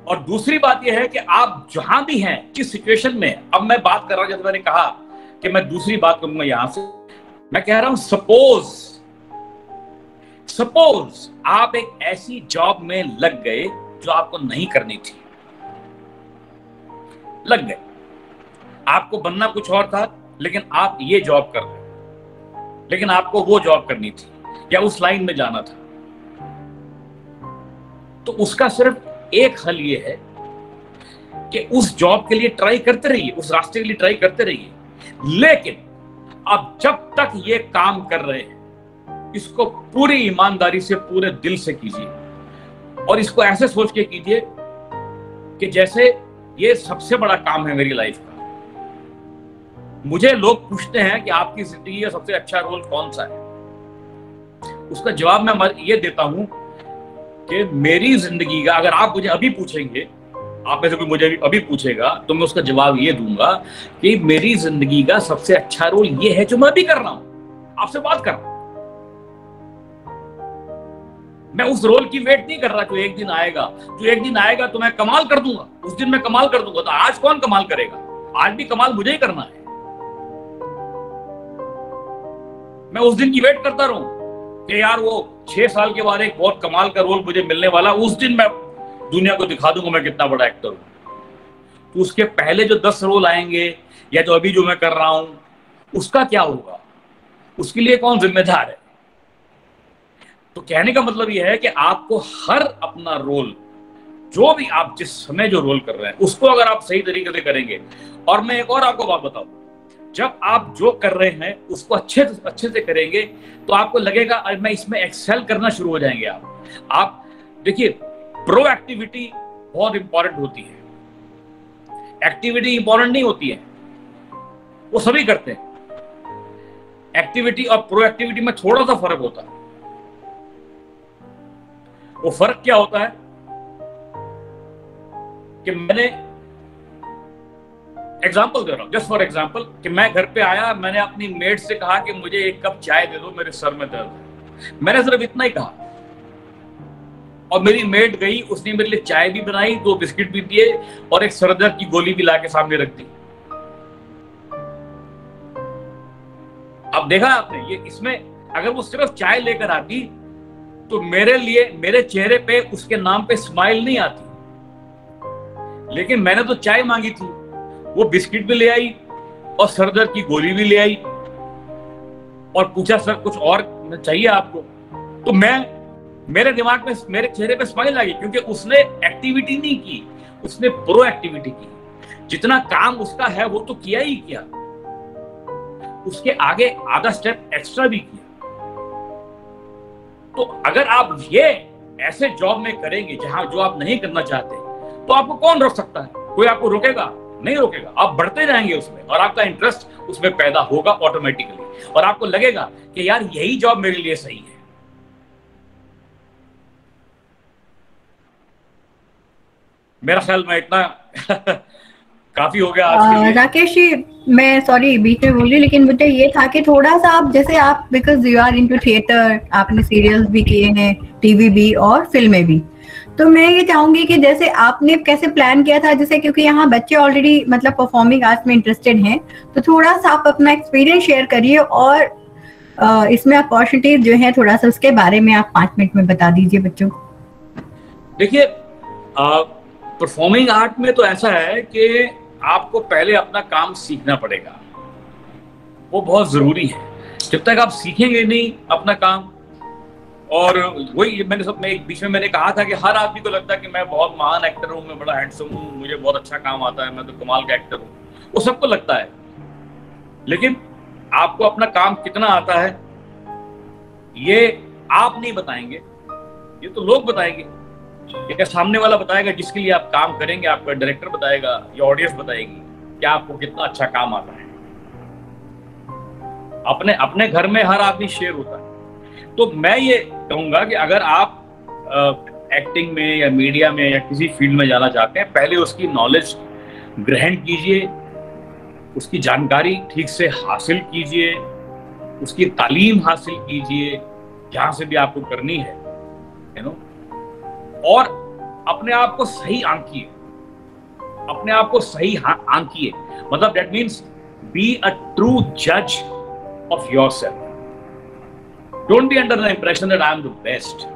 F: और दूसरी बात यह है कि आप जहां भी हैं, किस सिचुएशन में, अब मैं बात कर रहा हूं, जैसे मैंने कहा कि मैं दूसरी बात करूंगा यहां से, मैं कह रहा हूं सपोज सपोज आप एक ऐसी जॉब में लग गए जो आपको नहीं करनी थी, लग गए, आपको बनना कुछ और था लेकिन आप ये जॉब कर रहे, लेकिन आपको वो जॉब करनी थी या उस लाइन में जाना था, तो उसका सिर्फ एक हल ये है कि उस जॉब के लिए ट्राई करते रहिए, उस रास्ते के लिए ट्राई करते रहिए, लेकिन अब जब तक ये काम कर रहे हैं इसको पूरी ईमानदारी से, पूरे दिल से कीजिए और इसको ऐसे सोच के कीजिए कि जैसे ये सबसे बड़ा काम है मेरी लाइफ का। मुझे लोग पूछते हैं कि आपकी जिंदगी का सबसे अच्छा रोल कौन सा है, उसका जवाब मैं ये देता हूं कि मेरी जिंदगी का, अगर आप मुझे अभी पूछेंगे, आप में से कोई मुझे अभी पूछेगा तो मैं उसका जवाब ये दूंगा कि मेरी जिंदगी का सबसे अच्छा रोल ये है जो मैं अभी कर रहा हूं, आपसे बात कर रहा हूं। मैं उस रोल की वेट नहीं कर रहा जो एक दिन आएगा, जो एक दिन आएगा तो मैं कमाल कर दूंगा, उस दिन मैं कमाल कर दूंगा। तो आज कौन कमाल करेगा? आज भी कमाल मुझे ही करना है। मैं उस दिन की वेट करता रहूं कि यार वो 6 साल के बाद एक बहुत कमाल का रोल मुझे मिलने वाला, उस दिन मैं दुनिया को दिखा दूंगा मैं कितना बड़ा एक्टर हूं। तो उसके पहले जो 10 रोल आएंगे या जो अभी जो मैं कर रहा हूं उसका क्या होगा, उसके लिए कौन जिम्मेदार है? तो कहने का मतलब यह है कि आपको हर अपना रोल, जो भी आप जिस समय जो रोल कर रहे हैं उसको अगर आप सही तरीके से करेंगे, और मैं एक और आपको बात बताऊं, जब आप जो कर रहे हैं उसको अच्छे से करेंगे तो आपको लगेगा मैं इसमें एक्सेल करना शुरू हो जाएंगे। आप देखिए, प्रोएक्टिविटी बहुत इंपॉर्टेंट होती है, एक्टिविटी इंपॉर्टेंट नहीं होती है, वो सभी करते हैं। एक्टिविटी और प्रोएक्टिविटी में थोड़ा सा फर्क होता है। वो फर्क क्या होता है कि मैंने एग्जाम्पल दे रहा हूं, जस्ट फॉर एग्जाम्पल, कि मैं घर पे आया, मैंने अपनी मेड से कहा कि मुझे 1 कप चाय दे दो, मेरे सर में दर्द है। मैंने सिर्फ इतना ही कहा और मेरी मेड गई, उसने मेरे लिए चाय भी बनाई, 2 बिस्किट भी दिए और एक सर दर्द की गोली भी लाके सामने रख दी। अब देखा आपने, ये इसमें अगर वो सिर्फ चाय लेकर आती तो मेरे लिए, मेरे चेहरे पे उसके नाम पे स्माइल नहीं आती, लेकिन मैंने तो चाय मांगी थी, वो बिस्किट भी ले आई और सर दर्द की गोली भी ले आई और पूछा सर कुछ और चाहिए आपको? तो मेरे दिमाग में, मेरे चेहरे पे स्माइल आ गई, क्योंकि उसने एक्टिविटी नहीं की, उसने प्रो एक्टिविटी की। जितना काम उसका है वो तो किया ही किया, उसके आगे आधा स्टेप एक्स्ट्रा भी किया। तो अगर आप ये ऐसे जॉब में करेंगे जहां जो आप नहीं करना चाहते, तो आपको कौन रोक सकता है? कोई आपको रोकेगा? नहीं रोकेगा। आप बढ़ते जाएंगे उसमें और आपका इंटरेस्ट उसमें पैदा होगा ऑटोमेटिकली, और आपको लगेगा कि यार यही जॉब मेरे लिए सही है। मेरा ख्याल में इतना काफी हो गया आज के लिए।
C: राकेश जी, मैं सॉरी बीच में बोल रही, लेकिन मुझे ये था कि थोड़ा सा आप, जैसे आप because you are into theatre, आपने सीरियल्स भी किए हैं, टीवी भी और फिल्में भी, तो मैं ये चाहूंगी कि जैसे आपने कैसे प्लान किया था, जैसे क्योंकि यहाँ बच्चे ऑलरेडी मतलब परफॉर्मिंग आर्ट्स में इंटरेस्टेड हैं, तो थोड़ा सा आप अपना एक्सपीरियंस शेयर करिए और इसमें अपॉर्चुनिटीज जो है थोड़ा सा उसके बारे में आप 5 मिनट में बता दीजिए बच्चों को।
F: देखिए, परफॉर्मिंग आर्ट में तो ऐसा है कि आपको पहले अपना काम सीखना पड़ेगा, वो बहुत जरूरी है। जब तक आप सीखेंगे नहीं अपना काम, और वही मैं एक बीच में मैंने कहा था कि हर आदमी को लगता है कि मैं बहुत महान एक्टर हूँ, मैं बड़ा हैंडसम हूँ, मुझे बहुत अच्छा काम आता है, मैं तो कमाल का एक्टर हूँ, वो सबको लगता है। लेकिन आपको अपना काम कितना आता है ये आप नहीं बताएंगे, ये तो लोग बताएंगे, या सामने वाला बताएगा जिसके लिए आप काम करेंगे, आपका डायरेक्टर बताएगा या ऑडियंस बताएगी कि आपको कितना अच्छा काम आता है। अपने घर में हर आदमी शेर होता है। तो मैं ये कहूंगा कि अगर आप एक्टिंग में या मीडिया में या किसी फील्ड में जाना चाहते हैं, पहले उसकी नॉलेज ग्रहण कीजिए, उसकी जानकारी ठीक से हासिल कीजिए, उसकी तालीम हासिल कीजिए जहां से भी आपको करनी है, यू नो, और अपने आप को सही आंकिए, अपने आप को सही आंकिए, मतलब that means be a true जज of yourself. Don't be under the impression that I am the best.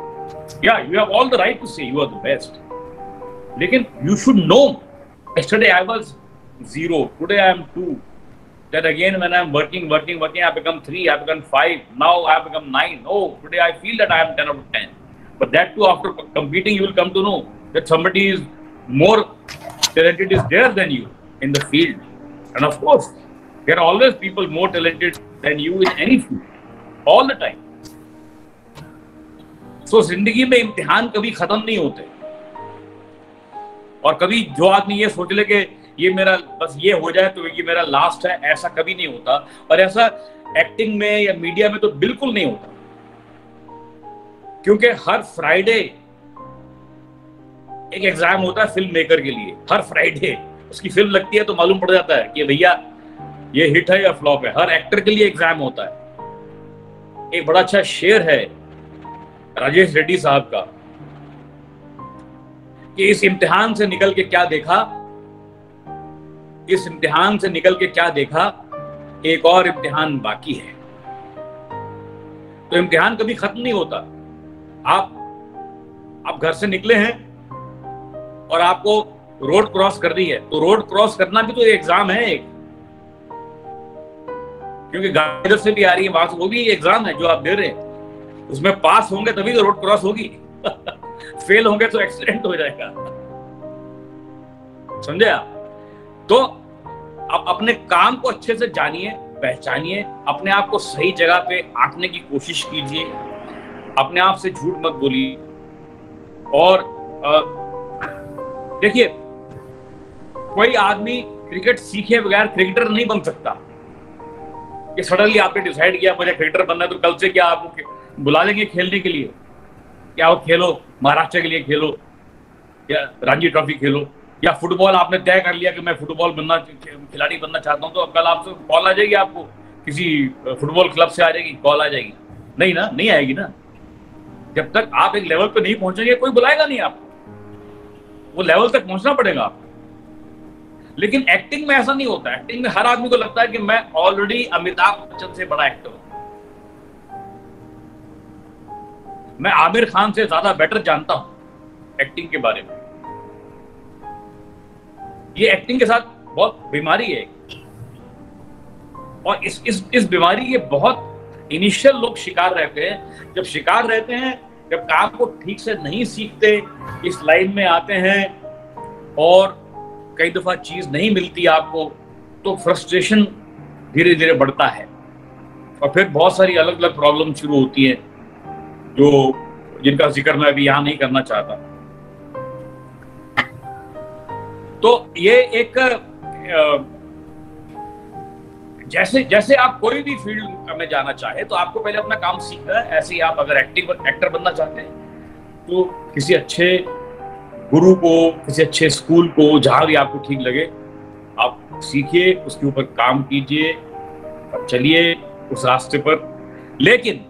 F: Yeah, you have all the right to say you are the best. लेकिन you should know. Yesterday I was 0. Today I am 2. Then again when I am working, I become 3. I become 5. Now I become 9. Oh, today I feel that I am 10 out of 10. But that too, after competing, you will come to know that somebody is more talented is there than you in the field. And of course, there are always people more talented than you in any field. All the time. So जिंदगी में इम्तिहान कभी खत्म नहीं होते, और कभी जो आदमी ये सोच ले कि ये मेरा बस ये हो जाए तो ये मेरा लास्ट है, ऐसा कभी नहीं होता। और ऐसा एक्टिंग में या मीडिया में तो बिल्कुल नहीं होता, क्योंकि हर फ्राइडे एक एग्जाम होता है फिल्म मेकर के लिए। हर फ्राइडे उसकी फिल्म लगती है तो मालूम पड़ जाता है कि भैया ये हिट है या फ्लॉप है। हर एक्टर के लिए एग्जाम होता है। एक बड़ा अच्छा शेर है राजेश रेड्डी साहब का कि इस इम्तिहान से निकल के क्या देखा, इस इम्तिहान से निकल के क्या देखा, एक और इम्तिहान बाकी है। तो इम्तिहान कभी खत्म नहीं होता। आप घर से निकले हैं और आपको रोड क्रॉस करनी है, तो रोड क्रॉस करना भी तो एग्जाम है एक, क्योंकि गाड़ी इधर से भी आ रही है, वहां से वो भी एग्जाम है जो आप दे रहे हैं। उसमें पास होंगे तभी तो रोड क्रॉस होगी फेल होंगे तो एक्सीडेंट हो जाएगा। समझे आप? तो आप अपने काम को अच्छे से जानिए, पहचानिए, अपने आप को सही जगह पे आंकने की कोशिश कीजिए, अपने आप से झूठ मत बोलिए। और देखिए, कोई आदमी क्रिकेट सीखे बगैर क्रिकेटर नहीं बन सकता। कि सडनली आपने डिसाइड किया मुझे क्रिकेटर बनना है, तो कल से क्या आपको बुला लेंगे खेलने के लिए? क्या वो खेलो, महाराष्ट्र के लिए खेलो या रणजी ट्रॉफी खेलो, या फुटबॉल आपने तय कर लिया कि मैं फुटबॉल खिलाड़ी बनना चाहता हूं, तो अब कल आपसे कॉल आ जाएगी, आपको किसी फुटबॉल क्लब से आ जाएगी कॉल आ जाएगी? नहीं ना, नहीं आएगी ना। जब तक आप एक लेवल पे नहीं पहुंचेंगे कोई बुलाएगा नहीं आपको। वो लेवल तक पहुंचना पड़ेगा आपको। लेकिन एक्टिंग में ऐसा नहीं होता। एक्टिंग में हर आदमी को लगता है कि मैं ऑलरेडी अमिताभ बच्चन से बड़ा एक्टर हूं, मैं आमिर खान से ज्यादा बेटर जानता हूं एक्टिंग के बारे में। ये एक्टिंग के साथ बहुत बीमारी है, और इस बीमारी के बहुत इनिशियल लोग शिकार रहते हैं। जब शिकार रहते हैं, जब काम को ठीक से नहीं सीखते, इस लाइन में आते हैं और कई दफा चीज नहीं मिलती आपको, तो फ्रस्ट्रेशन धीरे धीरे बढ़ता है, और फिर बहुत सारी अलग अलग प्रॉब्लम शुरू होती है जिनका जिक्र मैं अभी यहां नहीं करना चाहता। तो ये एक जैसे आप कोई भी फील्ड में जाना चाहे तो आपको पहले अपना काम सीखना है। ऐसे ही आप अगर एक्टर बनना चाहते हैं तो किसी अच्छे गुरु को, किसी अच्छे स्कूल को, जहां भी आपको ठीक लगे, आप सीखिए, उसके ऊपर काम कीजिए और चलिए उस रास्ते पर। लेकिन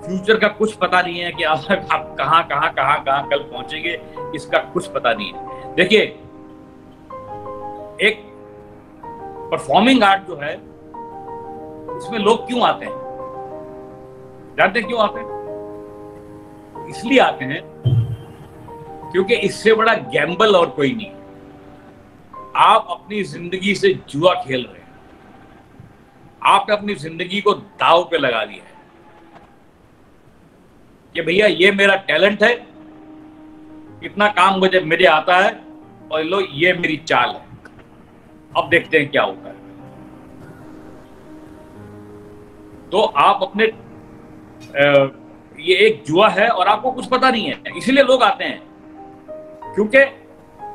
F: फ्यूचर का कुछ पता नहीं है कि आप कहां कल पहुंचेंगे, इसका कुछ पता नहीं है। देखिए, एक परफॉर्मिंग आर्ट जो है, इसमें लोग क्यों आते हैं? जानते हैं क्यों आते हैं? इसलिए आते हैं क्योंकि इससे बड़ा गैम्बल और कोई नहीं। आप अपनी जिंदगी से जुआ खेल रहे हैं, आपने अपनी जिंदगी को दांव पे लगा दिया है कि भैया ये मेरा टैलेंट है, इतना काम मुझे आता है, और लो ये मेरी चाल है, अब देखते हैं क्या होता है। तो आप अपने ये एक जुआ है और आपको कुछ पता नहीं है, इसीलिए लोग आते हैं। क्योंकि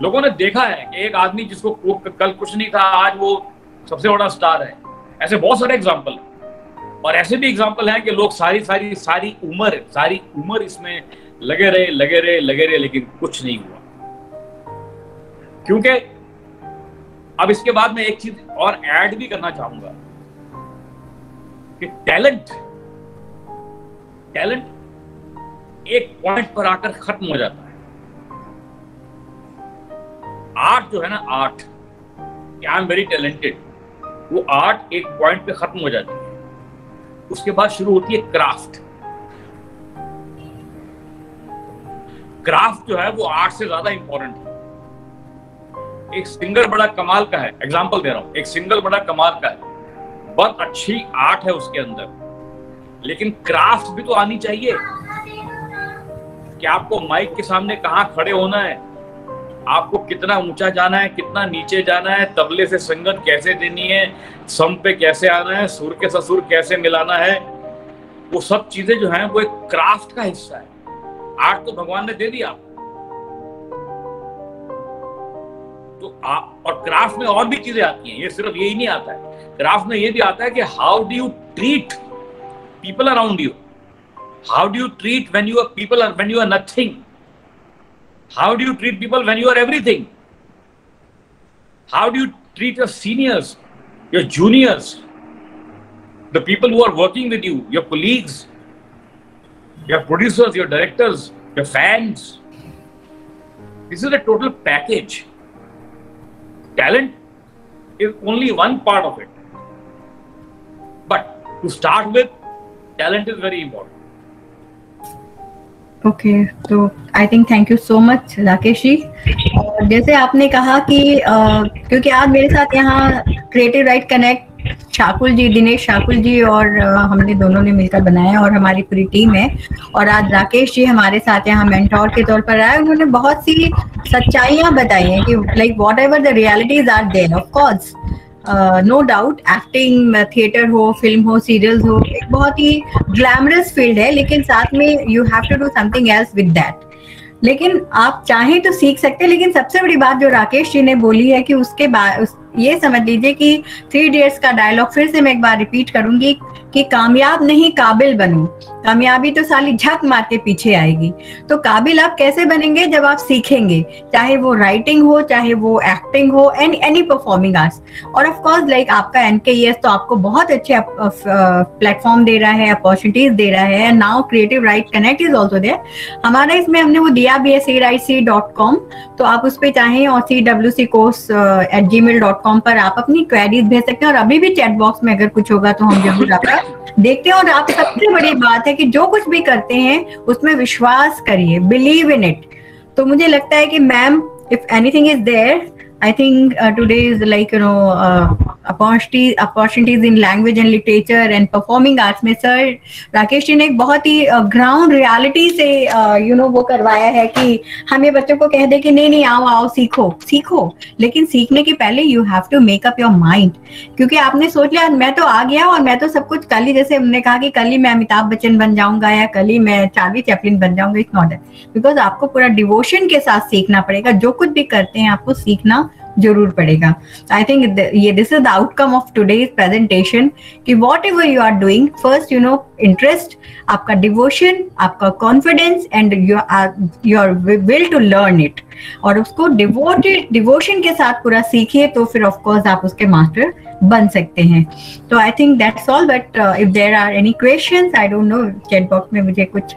F: लोगों ने देखा है कि एक आदमी जिसको कल कुछ नहीं था, आज वो सबसे बड़ा स्टार है। ऐसे बहुत सारे एग्जाम्पल हैं, और ऐसे भी एग्जाम्पल हैं कि लोग सारी उम्र इसमें लगे रहे, लेकिन कुछ नहीं हुआ। क्योंकि अब इसके बाद मैं एक चीज और ऐड भी करना चाहूंगा कि टैलेंट एक पॉइंट पर आकर खत्म हो जाता है। आर्ट जो है ना, आर्ट कि आई एम वेरी टैलेंटेड, वो आर्ट एक पॉइंट पे खत्म हो जाती है। उसके बाद शुरू होती है क्राफ्ट। क्राफ्ट जो है वो आर्ट से ज्यादा इंपॉर्टेंट है। एक सिंगर बड़ा कमाल का है, एग्जांपल दे रहा हूं, एक सिंगर बड़ा कमाल का है, बहुत अच्छी आर्ट है उसके अंदर, लेकिन क्राफ्ट भी तो आनी चाहिए कि आपको माइक के सामने कहाँ खड़े होना है, आपको कितना ऊंचा जाना है, कितना नीचे जाना है, तबले से संगत कैसे देनी है, सम पे कैसे आना है, सुर के साथ सुर कैसे मिलाना है, वो सब चीजें जो हैं वो एक क्राफ्ट का हिस्सा है। आर्ट तो भगवान ने दे दिया आपको, तो और क्राफ्ट में और भी चीजें आती हैं, ये सिर्फ यही नहीं आता है। क्राफ्ट में ये भी आता है कि how do you treat people around you, how do you treat when you are people, when you are nothing, how do you treat people when you are everything, how do you treat your seniors, your juniors, the people who are working with you, your colleagues, your producers, your directors, your fans. This is a total package. Talent is only one part of it. But to start with, talent is very important.
C: Okay, so I think thank you so much Rakesh ji. जैसे आपने कहा कि क्योंकि आज मेरे साथ यहाँ Creative right Connect Shakul ji, Dinesh Shakul ji और हमने दोनों ने मिलकर बनाया और हमारी पूरी टीम है, और आज राकेश जी हमारे साथ यहाँ मेंटोर के तौर पर आए। उन्होंने बहुत सी सच्चाइयां बताई हैं कि like whatever the realities are there, of course no doubt acting, theatre हो, फिल्म हो, सीरियल्स हो, एक बहुत ही ग्लैमरस फील्ड है, लेकिन साथ में you have to do something else with that. लेकिन आप चाहें तो सीख सकते हैं, लेकिन सबसे बड़ी बात जो राकेश जी ने बोली है कि उसके बाद ये समझ लीजिए कि 3 इडियट्स का डायलॉग फिर से मैं एक बार रिपीट करूंगी कि कामयाब नहीं काबिल बनो, कामयाबी तो साली झक मार के पीछे आएगी। तो काबिल आप कैसे बनेंगे? जब आप सीखेंगे, चाहे वो राइटिंग हो, चाहे वो एक्टिंग हो, एनी परफॉर्मिंग आर्ट्स। और ऑफ कोर्स लाइक आपका NKES तो आपको बहुत अच्छे प्लेटफॉर्म दे रहा है, अपॉर्चुनिटीज दे रहा है। Now creative right connect is also there. हमारा इसमें हमने वो दिया भी है cwritec.com, तो आप उस पर चाहें और cwcourse@gmail.com पर आप अपनी क्वेरीज भेज सकते हैं। और अभी भी चैट बॉक्स में अगर कुछ होगा तो हम जरूर आपका देखते हैं। और आप सबसे बड़ी बात है कि जो कुछ भी करते हैं उसमें विश्वास करिए, बिलीव इन इट। तो मुझे लगता है कि ma'am, if anything is there, I think today is like opportunities in language and literature and performing arts में सर राकेश जी ने एक बहुत ही ग्राउंड रियलिटी से वो करवाया है कि हम ये बच्चों को कह दे कि नहीं आओ आओ सीखो, लेकिन सीखने के पहले you have to make up your mind. क्योंकि आपने सोच लिया मैं तो आ गया और मैं तो सब कुछ कल ही, जैसे हमने कहा कि कल ही मैं अमिताभ बच्चन बन जाऊंगा या कल ही मैं चार्ली चैपलिन बन जाऊंगा, इट्स नॉट दैट। बिकॉज आपको पूरा डिवोशन के साथ सीखना पड़ेगा। जो कुछ भी करते हैं आपको सीखना जरूर पड़ेगा। आई थिंक ये this is the outcome of today's presentation कि whatever you are doing, first interest, आपका डिवोशन, आपका confidence and your will to learn it, और उसको डिवोशन के साथ पूरा सीखिए, तो फिर ऑफ कोर्स आप उसके मास्टर बन सकते हैं। तो I think that's all. But if there are any questions, I don't know, chat box में मुझे कुछ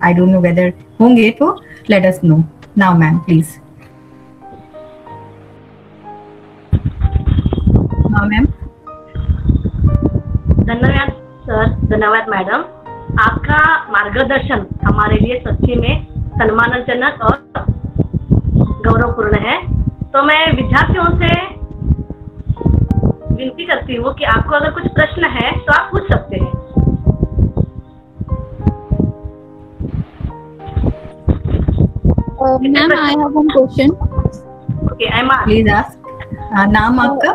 C: आई डोंट नो वेदर होंगे, तो let us know now ma'am please. Ma'am
A: धन्यवाद सर, धन्यवाद मैडम। आपका मार्गदर्शन हमारे लिए सच्ची में सम्मानजनक और गौरवपूर्ण है। तो मैं विद्यार्थियों से विनती करती हूँ कि आपको अगर कुछ प्रश्न है तो आप पूछ सकते हैं।
D: Ma'am, I have one question.
A: Okay, ऐमान
C: please ask. नाम आपका?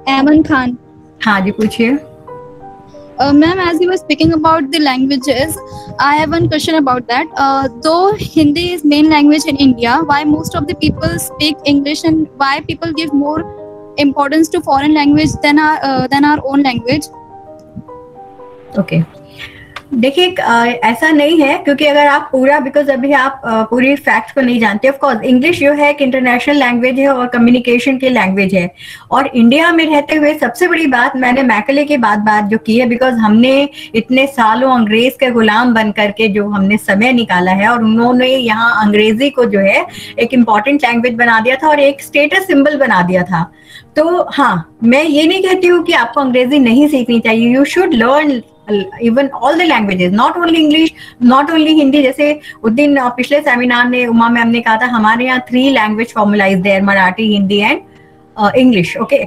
D: ऐमन खान।
C: हाँ जी, पूछिए।
D: Ma'am, as you were speaking about the languages, I have one question about that. Though Hindi is main language in India, why most of the people speak English, and why people give more importance to foreign language than our own language?
C: Okay. देखिए ऐसा नहीं है, क्योंकि अगर आप पूरा, because अभी आप पूरी फैक्ट को नहीं जानते। ऑफ कोर्स इंग्लिश जो है एक इंटरनेशनल लैंग्वेज है और कम्युनिकेशन की लैंग्वेज है। और इंडिया में रहते हुए सबसे बड़ी बात मैंने मैकले के बात जो की है, बिकॉज हमने इतने सालों अंग्रेज के गुलाम बन करके जो हमने समय निकाला है, और उन्होंने यहाँ अंग्रेजी को जो है एक इम्पॉर्टेंट लैंग्वेज बना दिया था और एक स्टेटस सिंबल बना दिया था। तो हाँ, मैं ये नहीं कहती हूँ कि आपको अंग्रेजी नहीं सीखनी चाहिए, you should learn even all the languages, not only English, not only Hindi. जैसे उस दिन पिछले सेमिनार में उमा मैम ने कहा था हमारे यहाँ 3 language formula is there, Marathi, Hindi and English. Okay,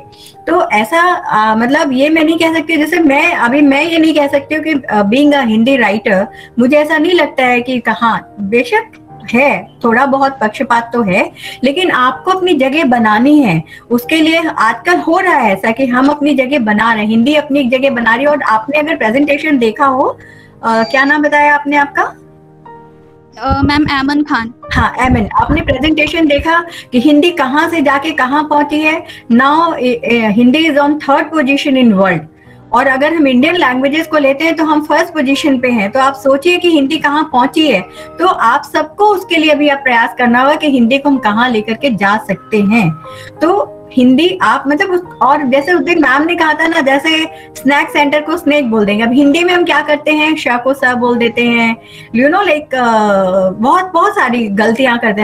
C: तो ऐसा मतलब ये मैं नहीं कह सकती, जैसे मैं ये नहीं कह सकती हूँ कि बीइंग अ हिंदी राइटर मुझे ऐसा नहीं लगता है कि कहाँ, बेशक है थोड़ा बहुत पक्षपात तो है, लेकिन आपको अपनी जगह बनानी है। उसके लिए आजकल हो रहा है ऐसा कि हम अपनी जगह बना रहे हैं, हिंदी अपनी जगह बना रही है। और आपने अगर प्रेजेंटेशन देखा हो, क्या नाम बताया आपने आपका?
D: मैम एमन खान।
C: हाँ एमन, आपने प्रेजेंटेशन देखा कि हिंदी कहाँ से जाके कहाँ पहुंची है। Now Hindi is on 3rd position in world, और अगर हम इंडियन लैंग्वेजेस को लेते हैं तो हम 1st पोजीशन पे हैं। तो आप सोचिए कि हिंदी कहाँ पहुंची है। तो आप सबको उसके लिए भी आप प्रयास करना होगा कि हिंदी को हम कहाँ लेकर के जा सकते हैं। तो हिंदी आप मतलब और जैसे उस दिन मैम ने कहा था ना, जैसे स्नैक सेंटर को स्नेक बोल देंगे, अब हिंदी में हम क्या करते हैं, श को स बोल देते हैं, यू नो लाइक बहुत सारी गलतियां करते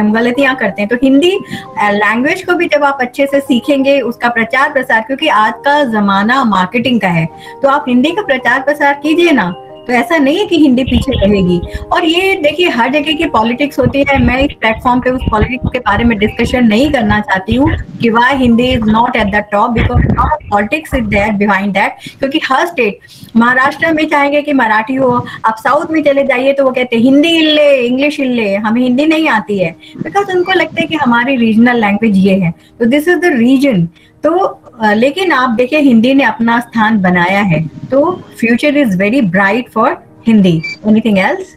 C: हैं। तो हिंदी लैंग्वेज को भी जब आप अच्छे से सीखेंगे, उसका प्रचार प्रसार, क्योंकि आज का जमाना मार्केटिंग का है, तो आप हिंदी का प्रचार प्रसार कीजिए ना, तो ऐसा नहीं है कि हिंदी पीछे रहेगी। और ये देखिए हर जगह की पॉलिटिक्स होती है, मैं इस प्लेटफॉर्म पे उस पॉलिटिक्स के बारे में डिस्कशन नहीं करना चाहती हूँ कि why Hindi is not at the top, because politics is there behind that. क्योंकि हर स्टेट, महाराष्ट्र में चाहेंगे कि मराठी हो, आप साउथ में चले जाइए तो वो कहते हैं हिंदी इल्ले, इंग्लिश इल्ले, हमें हिंदी नहीं आती है, बिकॉज उनको लगता है कि हमारी रीजनल लैंग्वेज ये है। तो दिस इज द रीजन। तो लेकिन आप देखिए हिंदी ने अपना स्थान बनाया है, तो future is very bright for Hindi. Anything else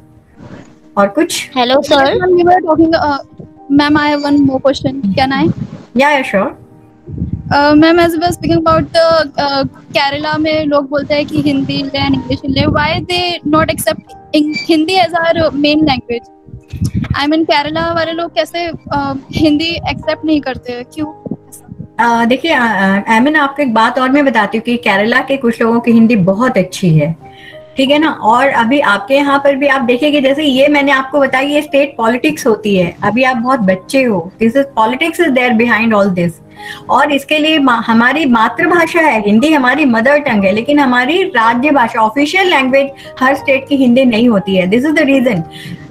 C: और कुछ?
D: Hello sir, we were talking ma'am, I have one more question, can I?
C: Yeah, sure.
D: Ma'am, as we were speaking about the Kerala में लोग बोलते हैं कि हिंदी and English ले, why they not accept Hindi as our main language? I mean Kerala वाले लोग कैसे Hindi accept नहीं करते, क्यों?
C: देखिए एमिन, आपको एक बात और मैं बताती हूँ कि केरला के कुछ लोगों की हिंदी बहुत अच्छी है, ठीक है ना। और अभी आपके यहाँ पर भी आप देखेंगे, जैसे ये मैंने आपको बताया, ये स्टेट पॉलिटिक्स होती है। अभी आप बहुत बच्चे हो, this is politics is there behind all this. और इसके लिए हमारी मातृभाषा है हिंदी, हमारी मदर टंग है, लेकिन हमारी राज्य भाषा, ऑफिशियल लैंग्वेज हर स्टेट की हिंदी नहीं होती है। This is the reason.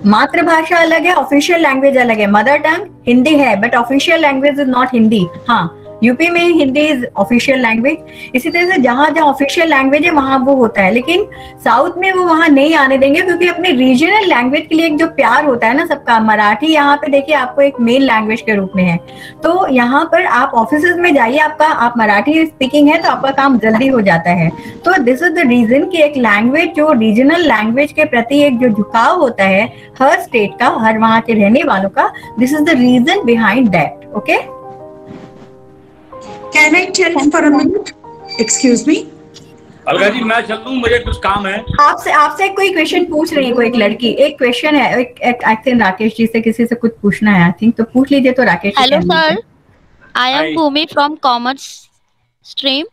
C: मातृभाषा अलग है, ऑफिशियल लैंग्वेज अलग है। मदर टंग हिंदी है, but official language is not Hindi. हाँ, यूपी में हिंदी इज ऑफिशियल लैंग्वेज। इसी तरह से जहां जहां ऑफिशियल लैंग्वेज है वहां वो होता है, लेकिन साउथ में वो वहां नहीं आने देंगे, क्योंकि अपने रीजनल लैंग्वेज के लिए एक जो प्यार होता है ना सबका, मराठी यहाँ पे देखिए आपको एक मेन लैंग्वेज के रूप में है। तो यहाँ पर आप ऑफिसेज में जाइए, आप मराठी स्पीकिंग है तो आपका काम जल्दी हो जाता है। तो दिस इज द रीजन कि एक लैंग्वेज, जो रीजनल लैंग्वेज के प्रति एक जो झुकाव होता है हर स्टेट का, हर वहां के रहने वालों का, this is the reason behind that. Okay,
B: Can I tell for a minute? Excuse me.
F: अलगा जी, मैं चल दूं, मुझे कुछ काम है।
C: आपसे कोई क्वेश्चन पूछ रही है कोई एक लड़की, एक क्वेश्चन है, एक आई थिंक राकेश जी से किसी से कुछ पूछना है, आई थिंक, तो पूछ लीजिए। तो Rakesh,
G: hello sir, I am Bhumi from commerce stream,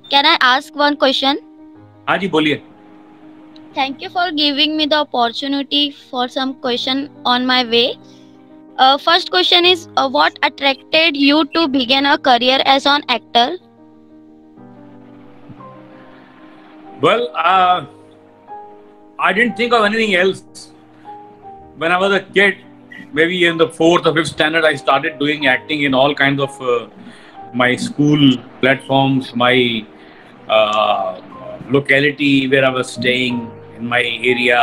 G: can I ask one question?
F: हाँ जी, बोलिए।
G: Thank you for giving me the opportunity for some question on my way. First question is, what attracted you to begin a career as an actor?
F: Well, I didn't think of anything else. When I was a kid, maybe in the 4th or 5th standard, I started doing acting in all kinds of my school platforms, my locality where I was staying, in my area.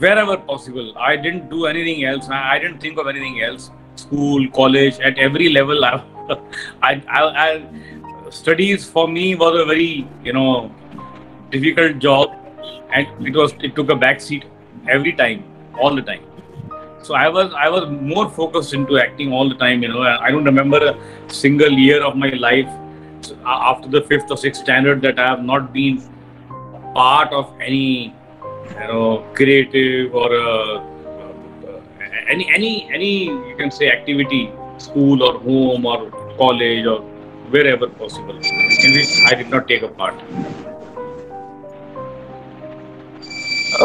F: Wherever possible, I didn't do anything else. I didn't think of anything else. School, college, at every level, I studies for me was a very difficult job, and it took a back seat every time, all the time. So I was more focused into acting all the time. I don't remember a single year of my life after the 5th or 6th standard that I have not been part of any creative or any you can say activity, school or home or college or wherever possible, in which I did not take a part.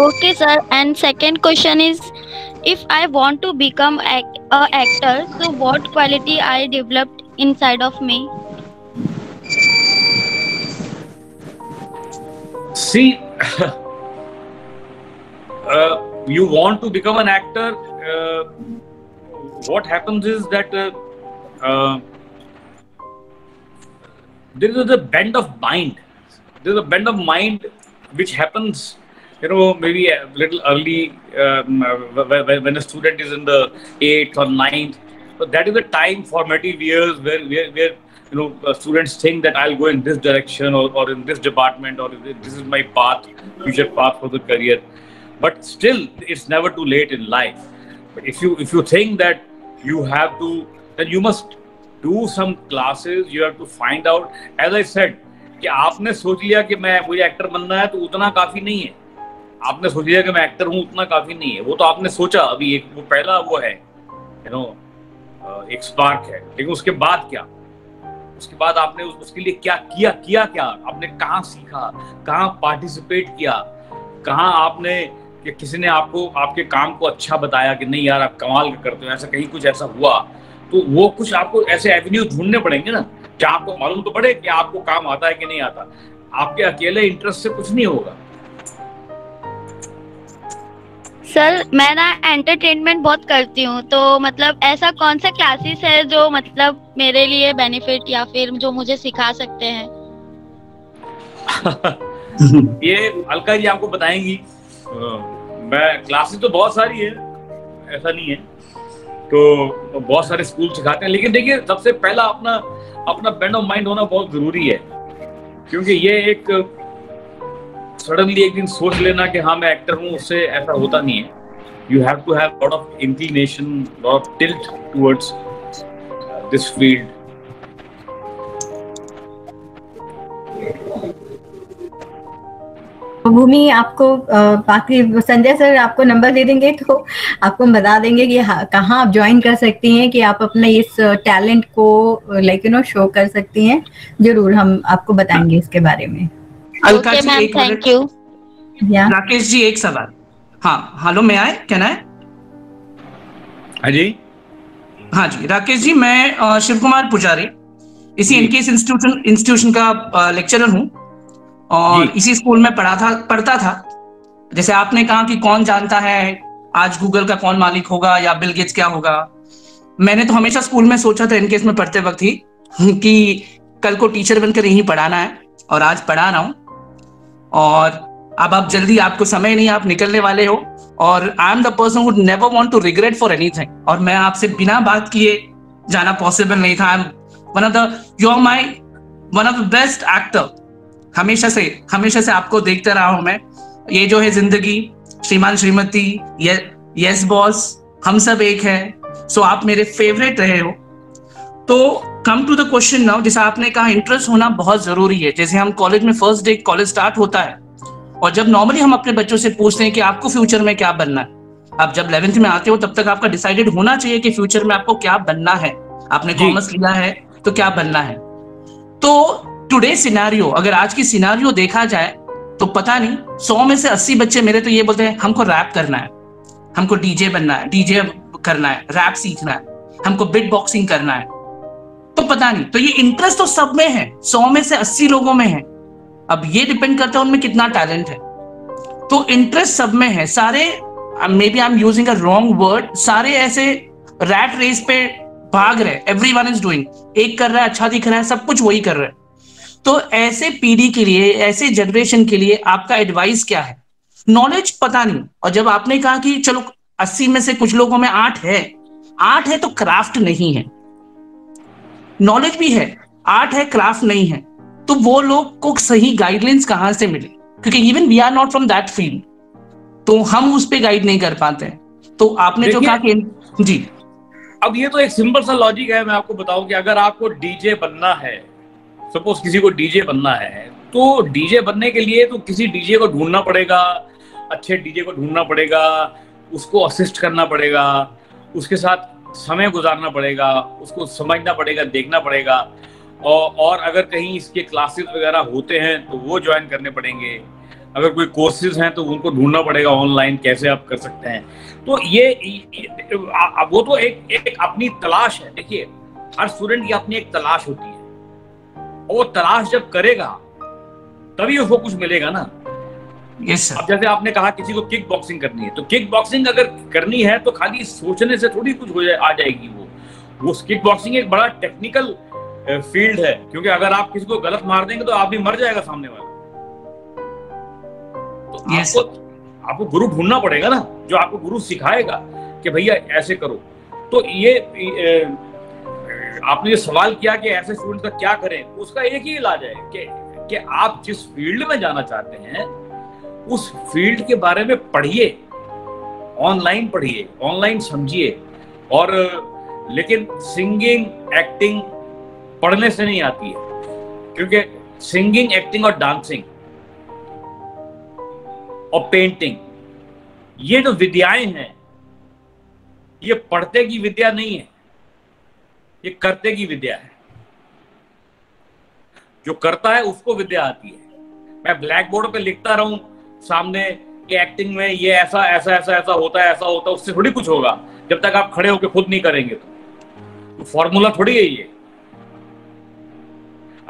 G: Okay sir, and second question is, if I want to become a actor, so what quality I developed inside of me?
F: See, you want to become an actor, what happens is that there is a bend of mind. There is a bend of mind which happens, maybe a little early when a student is in the 8th or 9th. So that is the time, formative years, where students think that I'll go in this direction or in this department, or this is my path, future path for the career. But still, it's never too late in life. But if you think that you have to, then you must do some classes. You have to find out. As I said, कि आपने सोच लिया कि मुझे actor बनना है, तो उतना काफी नहीं है. आपने सोच लिया कि मैं एक्टर हूँ, उतना काफी नहीं है. वो तो आपने सोचा, अभी एक वो पहला वो है, एक स्पार्क है. लेकिन उसके बाद क्या? उसके बाद आपने उसके लिए क्या किया क्या? आपने कहाँ सीखा, कहाँ पार्टिसिपेट किया, कहाँ आपने, कि किसी ने आपको आपके काम को अच्छा बताया कि नहीं यार आप कमाल करते हो, ऐसा कहीं कुछ ऐसा हुआ, तो वो कुछ आपको ऐसे एवेन्यू ढूंढने पड़ेंगे ना, क्या आपको मालूम तो पड़े कि आपको काम आता है कि नहीं आता. आपके अकेले इंटरेस्ट से कुछ नहीं होगा.
G: सर मैं ना एंटरटेनमेंट बहुत करती हूँ, तो मतलब ऐसा कौन सा क्लासेस है जो मतलब मेरे लिए बेनिफिट या फिर जो मुझे सिखा सकते हैं?
F: ये अलका जी आपको बताएंगी. मैं क्लासेस तो बहुत सारी है, ऐसा नहीं है, तो बहुत सारे स्कूल सिखाते हैं. लेकिन देखिए, सबसे पहला अपना बेंड ऑफ माइंड होना बहुत जरूरी है, क्योंकि ये एक सडनली एक दिन सोच लेना कि हाँ मैं एक्टर हूँ, उससे ऐसा होता नहीं है. You have to have lot of inclination, lot of tilt towards this field.
C: Bhumi, आपको बाकी संजय सर आपको नंबर दे देंगे, तो आपको हम बता देंगे कि कहाँ आप ज्वाइन कर सकती हैं, कि आप अपने इस टैलेंट को शो कर सकती हैं. जरूर हम आपको बताएंगे इसके बारे में.
H: अलका जी, एक
G: थैंक यू.
H: राकेश जी, एक सवाल. हाँ, हेलो, मैं आए, क्या ना है?
F: हाँ जी.
H: हाँ जी, राकेश जी, मैं शिव कुमार पुजारी, इसी एनकेएस इंस्टीट्यूशन का लेक्चरर हूँ, और इसी स्कूल में पढ़ता था. जैसे आपने कहा कि कौन जानता है आज गूगल का कौन मालिक होगा या बिल गेट्स क्या होगा. मैंने तो हमेशा स्कूल में सोचा था, एनकेएस में पढ़ते वक्त ही, कि कल को टीचर बनकर यहीं पढ़ाना है, और आज पढ़ा रहा हूँ. और अब आप जल्दी, आपको समय नहीं, आप निकलने वाले हो, और I am the person who never want to regret for anything. और मैं आपसे बिना बात किए जाना पॉसिबल नहीं था. I am you are my one of the best actor. हमेशा से आपको देखते रहा हूं मैं. ये जो है जिंदगी, श्रीमान श्रीमती, यस बॉस, हम सब एक है, सो आप मेरे फेवरेट रहे हो. तो come to the question now. जैसे आपने कहा, इंटरेस्ट होना बहुत जरूरी है. जैसे हम कॉलेज में फर्स्ट डे कॉलेज स्टार्ट होता है, और जब नॉर्मली हम अपने बच्चों से पूछते हैं कि आपको फ्यूचर में क्या बनना है, आप जब 11th में आते हो तब तक आपका डिसाइडेड होना चाहिए कि फ्यूचर में आपको क्या बनना है. आपने कॉमर्स लिया है तो क्या बनना है. तो टुडे सिनेरियो, अगर आज की सिनेरियो देखा जाए तो पता नहीं 100 में से 80 बच्चे मेरे तो ये बोलते हैं हमको रैप करना है, हमको डीजे बनना है, डीजे करना है, रैप सीखना है, हमको बिट बॉक्सिंग करना है. तो पता नहीं, तो ये इंटरेस्ट तो सब में है, 100 में से 80 लोगों में है. अब ये डिपेंड करता है उनमें कितना टैलेंट है. तो इंटरेस्ट सब में है. सारे, may be I am using a wrong word, सारे ऐसे रैट रेस पे भाग रहे. एवरीवन इज डूइंग, एक कर रहा है, अच्छा दिख रहा है, सब कुछ वही कर रहा है. तो ऐसे पीढ़ी के लिए, ऐसे जनरेशन के लिए आपका एडवाइस क्या है? नॉलेज पता नहीं. और जब आपने कहा कि चलो 80 में से कुछ लोगों में 8 है तो क्राफ्ट नहीं है. नॉलेज भी है, 8 है, क्राफ्ट नहीं है. तो वो लोग को सही गाइडलाइंस कहां से मिले? क्योंकि even we are not from that field, तो हम उस पे गाइड नहीं कर पाते हैं. तो आपने जो कहा कि जी,
F: अब ये तो एक सिंपल सा लॉजिक है. मैं आपको बताऊं कि अगर आपको डीजे बनना है, सपोज किसी को डीजे बनना है, तो डीजे बनने के लिए तो किसी डीजे को ढूंढना पड़ेगा, अच्छे डीजे को ढूंढना पड़ेगा, उसको असिस्ट करना पड़ेगा, उसके साथ समय गुजारना पड़ेगा, उसको समझना पड़ेगा, देखना पड़ेगा. और अगर कहीं इसके क्लासेस वगैरह होते हैं तो वो ज्वाइन करने पड़ेंगे. अगर कोई कोर्सेज हैं तो उनको ढूंढना पड़ेगा ऑनलाइन, कैसे आप कर सकते हैं. तो ये वो तो एक अपनी तलाश है. देखिए, हर स्टूडेंट की अपनी एक तलाश होती है, और वो तलाश जब करेगा तभी उसको कुछ मिलेगा ना.
H: Yes sir.
F: अब जैसे आपने कहा किसी को किक बॉक्सिंग करनी है, तो किक बॉक्सिंग अगर करनी है तो खाली सोचने से थोड़ी कुछ आ जाएगी। वो किक बॉक्सिंग एक बड़ा टेक्निकल फील्ड है, क्योंकि अगर आप किसी को गलत मार देंगे तो आप भी मर जाएगा सामने वाला। तो आपको गुरु ढूंढना पड़ेगा ना, जो आपको गुरु सिखाएगा कि भैया ऐसे करो। तो ये आपने ये सवाल किया कि ऐसे स्टूडेंट का क्या करें, उसका एक ही इलाज है कि आप जिस फील्ड में जाना चाहते हैं उस फील्ड के बारे में पढ़िए, ऑनलाइन समझिए। और लेकिन सिंगिंग, एक्टिंग पढ़ने से नहीं आती है, क्योंकि सिंगिंग, एक्टिंग और डांसिंग और पेंटिंग, ये जो विद्याएं हैं, ये पढ़ते की विद्या नहीं है, ये करते की विद्या है। जो करता है उसको विद्या आती है। मैं ब्लैक बोर्ड पे लिखता रहूं सामने कि एक्टिंग में ये ऐसा ऐसा ऐसा ऐसा होता है, ऐसा होता है, उससे थोड़ी कुछ होगा जब तक आप खड़े होकर खुद नहीं करेंगे। तो फॉर्मूला थोड़ी है ये।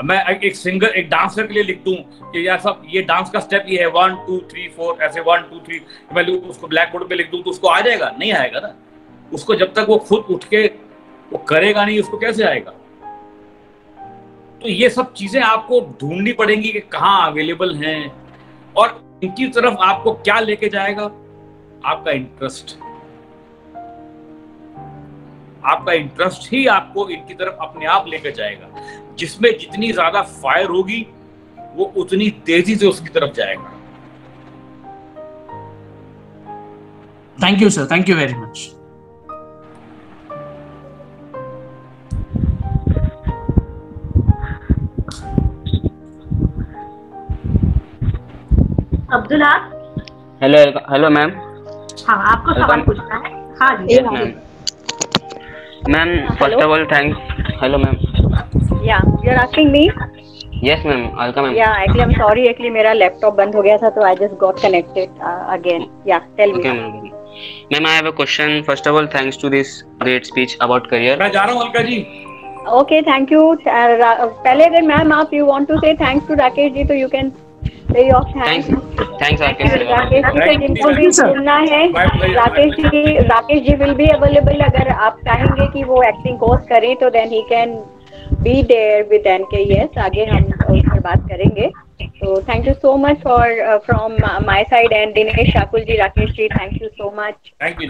F: मैं एक सिंगर, एक डांसर के लिए लिख दूं कि ऐसा ये डांस का स्टेप ये है 1 2 3 4 ऐसे 1 2 3, मैं उसको ब्लैक बोर्ड पे लिख दूं तो उसको आ जाएगा? नहीं आएगा ना। उसको जब तक वो खुद उठ के वो करेगा नहीं, उसको कैसे आएगा? तो ये सब चीजें आपको ढूंढनी पड़ेंगी कि कहाँ अवेलेबल हैं, और इनकी तरफ आपको क्या लेके जाएगा? आपका इंटरेस्ट। आपका इंटरेस्ट ही आपको इनकी तरफ अपने आप लेकर जाएगा। जिसमें जितनी ज्यादा फायर होगी वो उतनी तेजी से उसकी तरफ जाएगा।
H: Thank you sir, thank you very much.
A: Abdullah.
I: Hello ma'am.
A: हाँ, आपको सवाल पूछना है? हाँ जी।
I: Yes ma'am. Ma'am first of all thanks. Hello ma'am.
J: Yeah you are asking me?
I: Yes ma'am, welcome ma'am.
J: Yeah actually I am sorry, actually मेरा laptop बंद हो गया था तो I just got connected again. Yeah tell me.
I: Ma'am I have a question. First of all thanks to this great speech about career.
F: मैं जा रहा हूं Alka ji.
J: Okay, thank you. पहले अगर मैम आप you want to say thanks to Rakesh ji तो you can pay off thanks Rakesh ji. जिनको भी सुनना है, Rakesh ji will be available. अगर आप चाहेंगे कि वो एक्टिंग कोर्स करें तो then he can be there with NKES। आगे हम उस पर बात करेंगे। तो thank you so much for from my side and Dinesh Shakul ji, Rakesh ji, thank you so much.
F: Thank you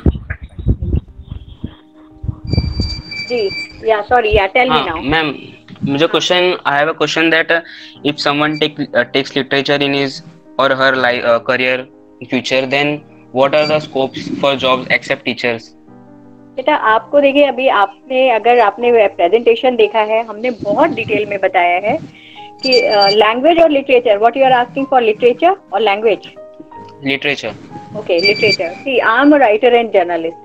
J: जी। Yeah sorry, yeah tell me now.
I: Ma'am मुझे question, I have a question that if someone takes literature in his or her career future, then what are the scopes for jobs except teachers?
J: बेटा आपको देखिए, अभी अगर आपने presentation देखा है, हमने बहुत डिटेल में बताया है कि लैंग्वेज और literature. What you are asking for, literature और language?
I: Literature.
J: Okay, literature. See, I'm a writer and journalist.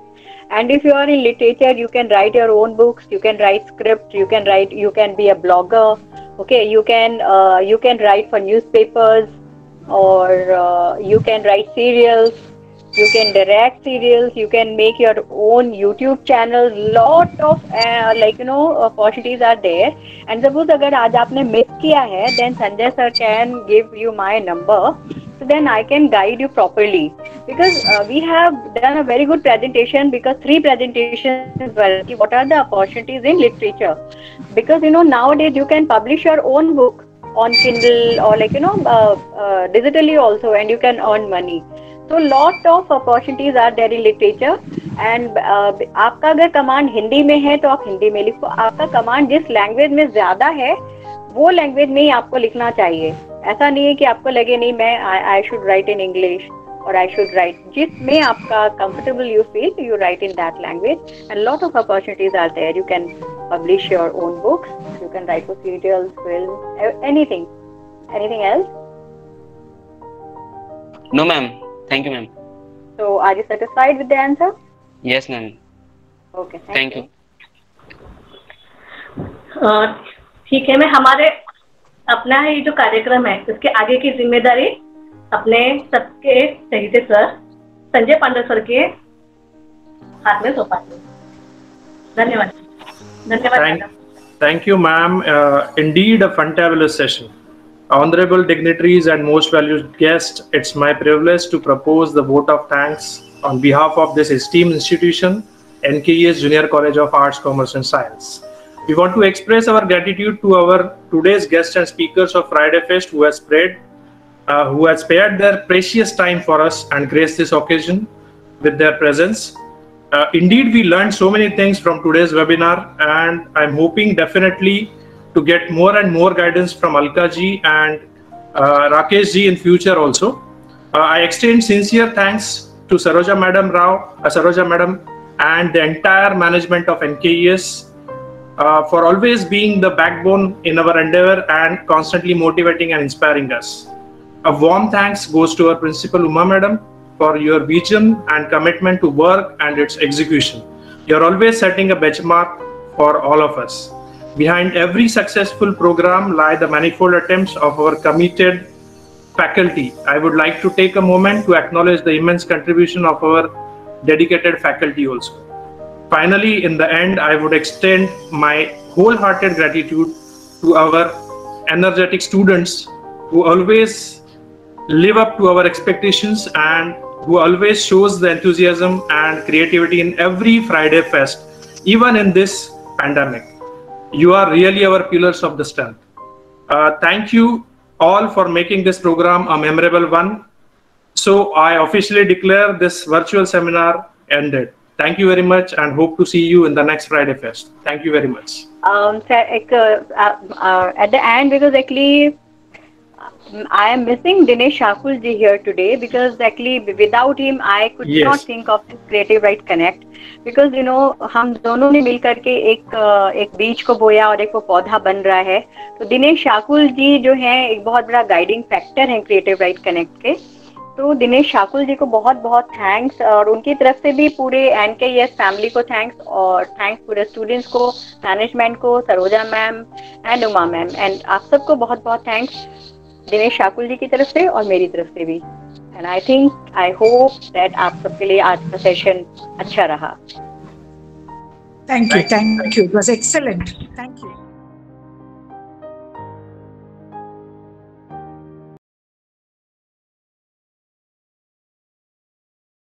J: And if you are in literature, you can write your own books, you can write scripts, you can be a blogger. Okay, you can write for newspapers, or you can write serials, you can direct serials, you can make your own YouTube channel. Lot of opportunities are there. And suppose अगर आज आपने miss किया है, then Sanjay sir can give you my number. So then I can guide you properly, because we have done a very good presentation, because 3 presentations were what are the opportunities in literature, because nowadays you can publish your own book on Kindle or digitally also, and you can earn money. So lot of opportunities are there in literature. And आपका अगर command Hindi में है तो आप हिंदी में लिखो, आपका command जिस लैंग्वेज में ज्यादा है वो लैंग्वेज में ही आपको लिखना चाहिए। ऐसा नहीं है कि आपको लगे नहीं मैं I should write in English और आई शुड राइट, जिसमें आपका comfortable you feel you write in that language. And lot of opportunities are there. You can publish your own books, you can write for serials, film, anything else?
I: No ma'am, thank you ma'am.
J: So are you satisfied with the answer?
I: Yes ma'am.
J: Okay,
I: thank you.
A: ठीक है। मैं हमारे अपना ये जो कार्यक्रम है इसके आगे की जिम्मेदारी अपने सबके चहेते सर संजय पांडे सर के हाथ में सौंपाती हूँ। धन्यवाद।
E: Thank you ma'am. Indeed a fantabulous session. Honorable dignitaries and most valued guests, it's my privilege to propose the vote of thanks on behalf of this esteemed institution, NKES Junior College of Arts, Commerce and Science. We want to express our gratitude to our today's guests and speakers of Friday Fest who has spared their precious time for us and graced this occasion with their presence. Indeed, we learned so many things from today's webinar, and I'm hoping definitely to get more and more guidance from Alka ji and Rakesh ji in future also. I extend sincere thanks to Saroja Madam and the entire management of NKES for always being the backbone in our endeavor and constantly motivating and inspiring us. A warm thanks goes to our Principal Uma Madam for your vision and commitment to work and its execution. You're always setting a benchmark for all of us. Behind every successful program lie the manifold attempts of our committed faculty. I would like to take a moment to acknowledge the immense contribution of our dedicated faculty also. Finally, in the end, I would extend my wholehearted gratitude to our energetic students who always live up to our expectations and who always shows the enthusiasm and creativity in every Friday Fest, even in this pandemic. You are really our pillars of the strength. Thank you all for making this program a memorable one. So I officially declare this virtual seminar ended. Thank you very much and hope to see you in the next Friday Fest. Thank you very much.
J: At the end, because actually I am missing Dinesh Shakul ji here today, because actually without him I could not think of this Creative Right Connect, because you know हम दोनों ने मिलकर के एक बीज को बोया और एक वो पौधा बन रहा है. तो दिनेश शाकुल जी जो हैं एक बहुत बड़ा गाइडिंग फैक्टर हैं क्रिएटिव राइट कनेक्ट के. तो दिनेश शाकुल जी को बहुत बहुत थैंक्स, और उनकी तरफ से भी पूरे NKES फैमिली को थैंक्स, और थैंक्स पूरे स्टूडेंट्स को, मैनेजमेंट को, Saroja ma'am and Uma ma'am, and आप सबको बहुत बहुत थैंक्स दिनेश शाकुल जी की तरफ से और मेरी तरफ से भी. एंड आई होप दैट आप सबके लिए आज का सेशन अच्छा रहा.
B: Thank you. It was excellent. Thank you.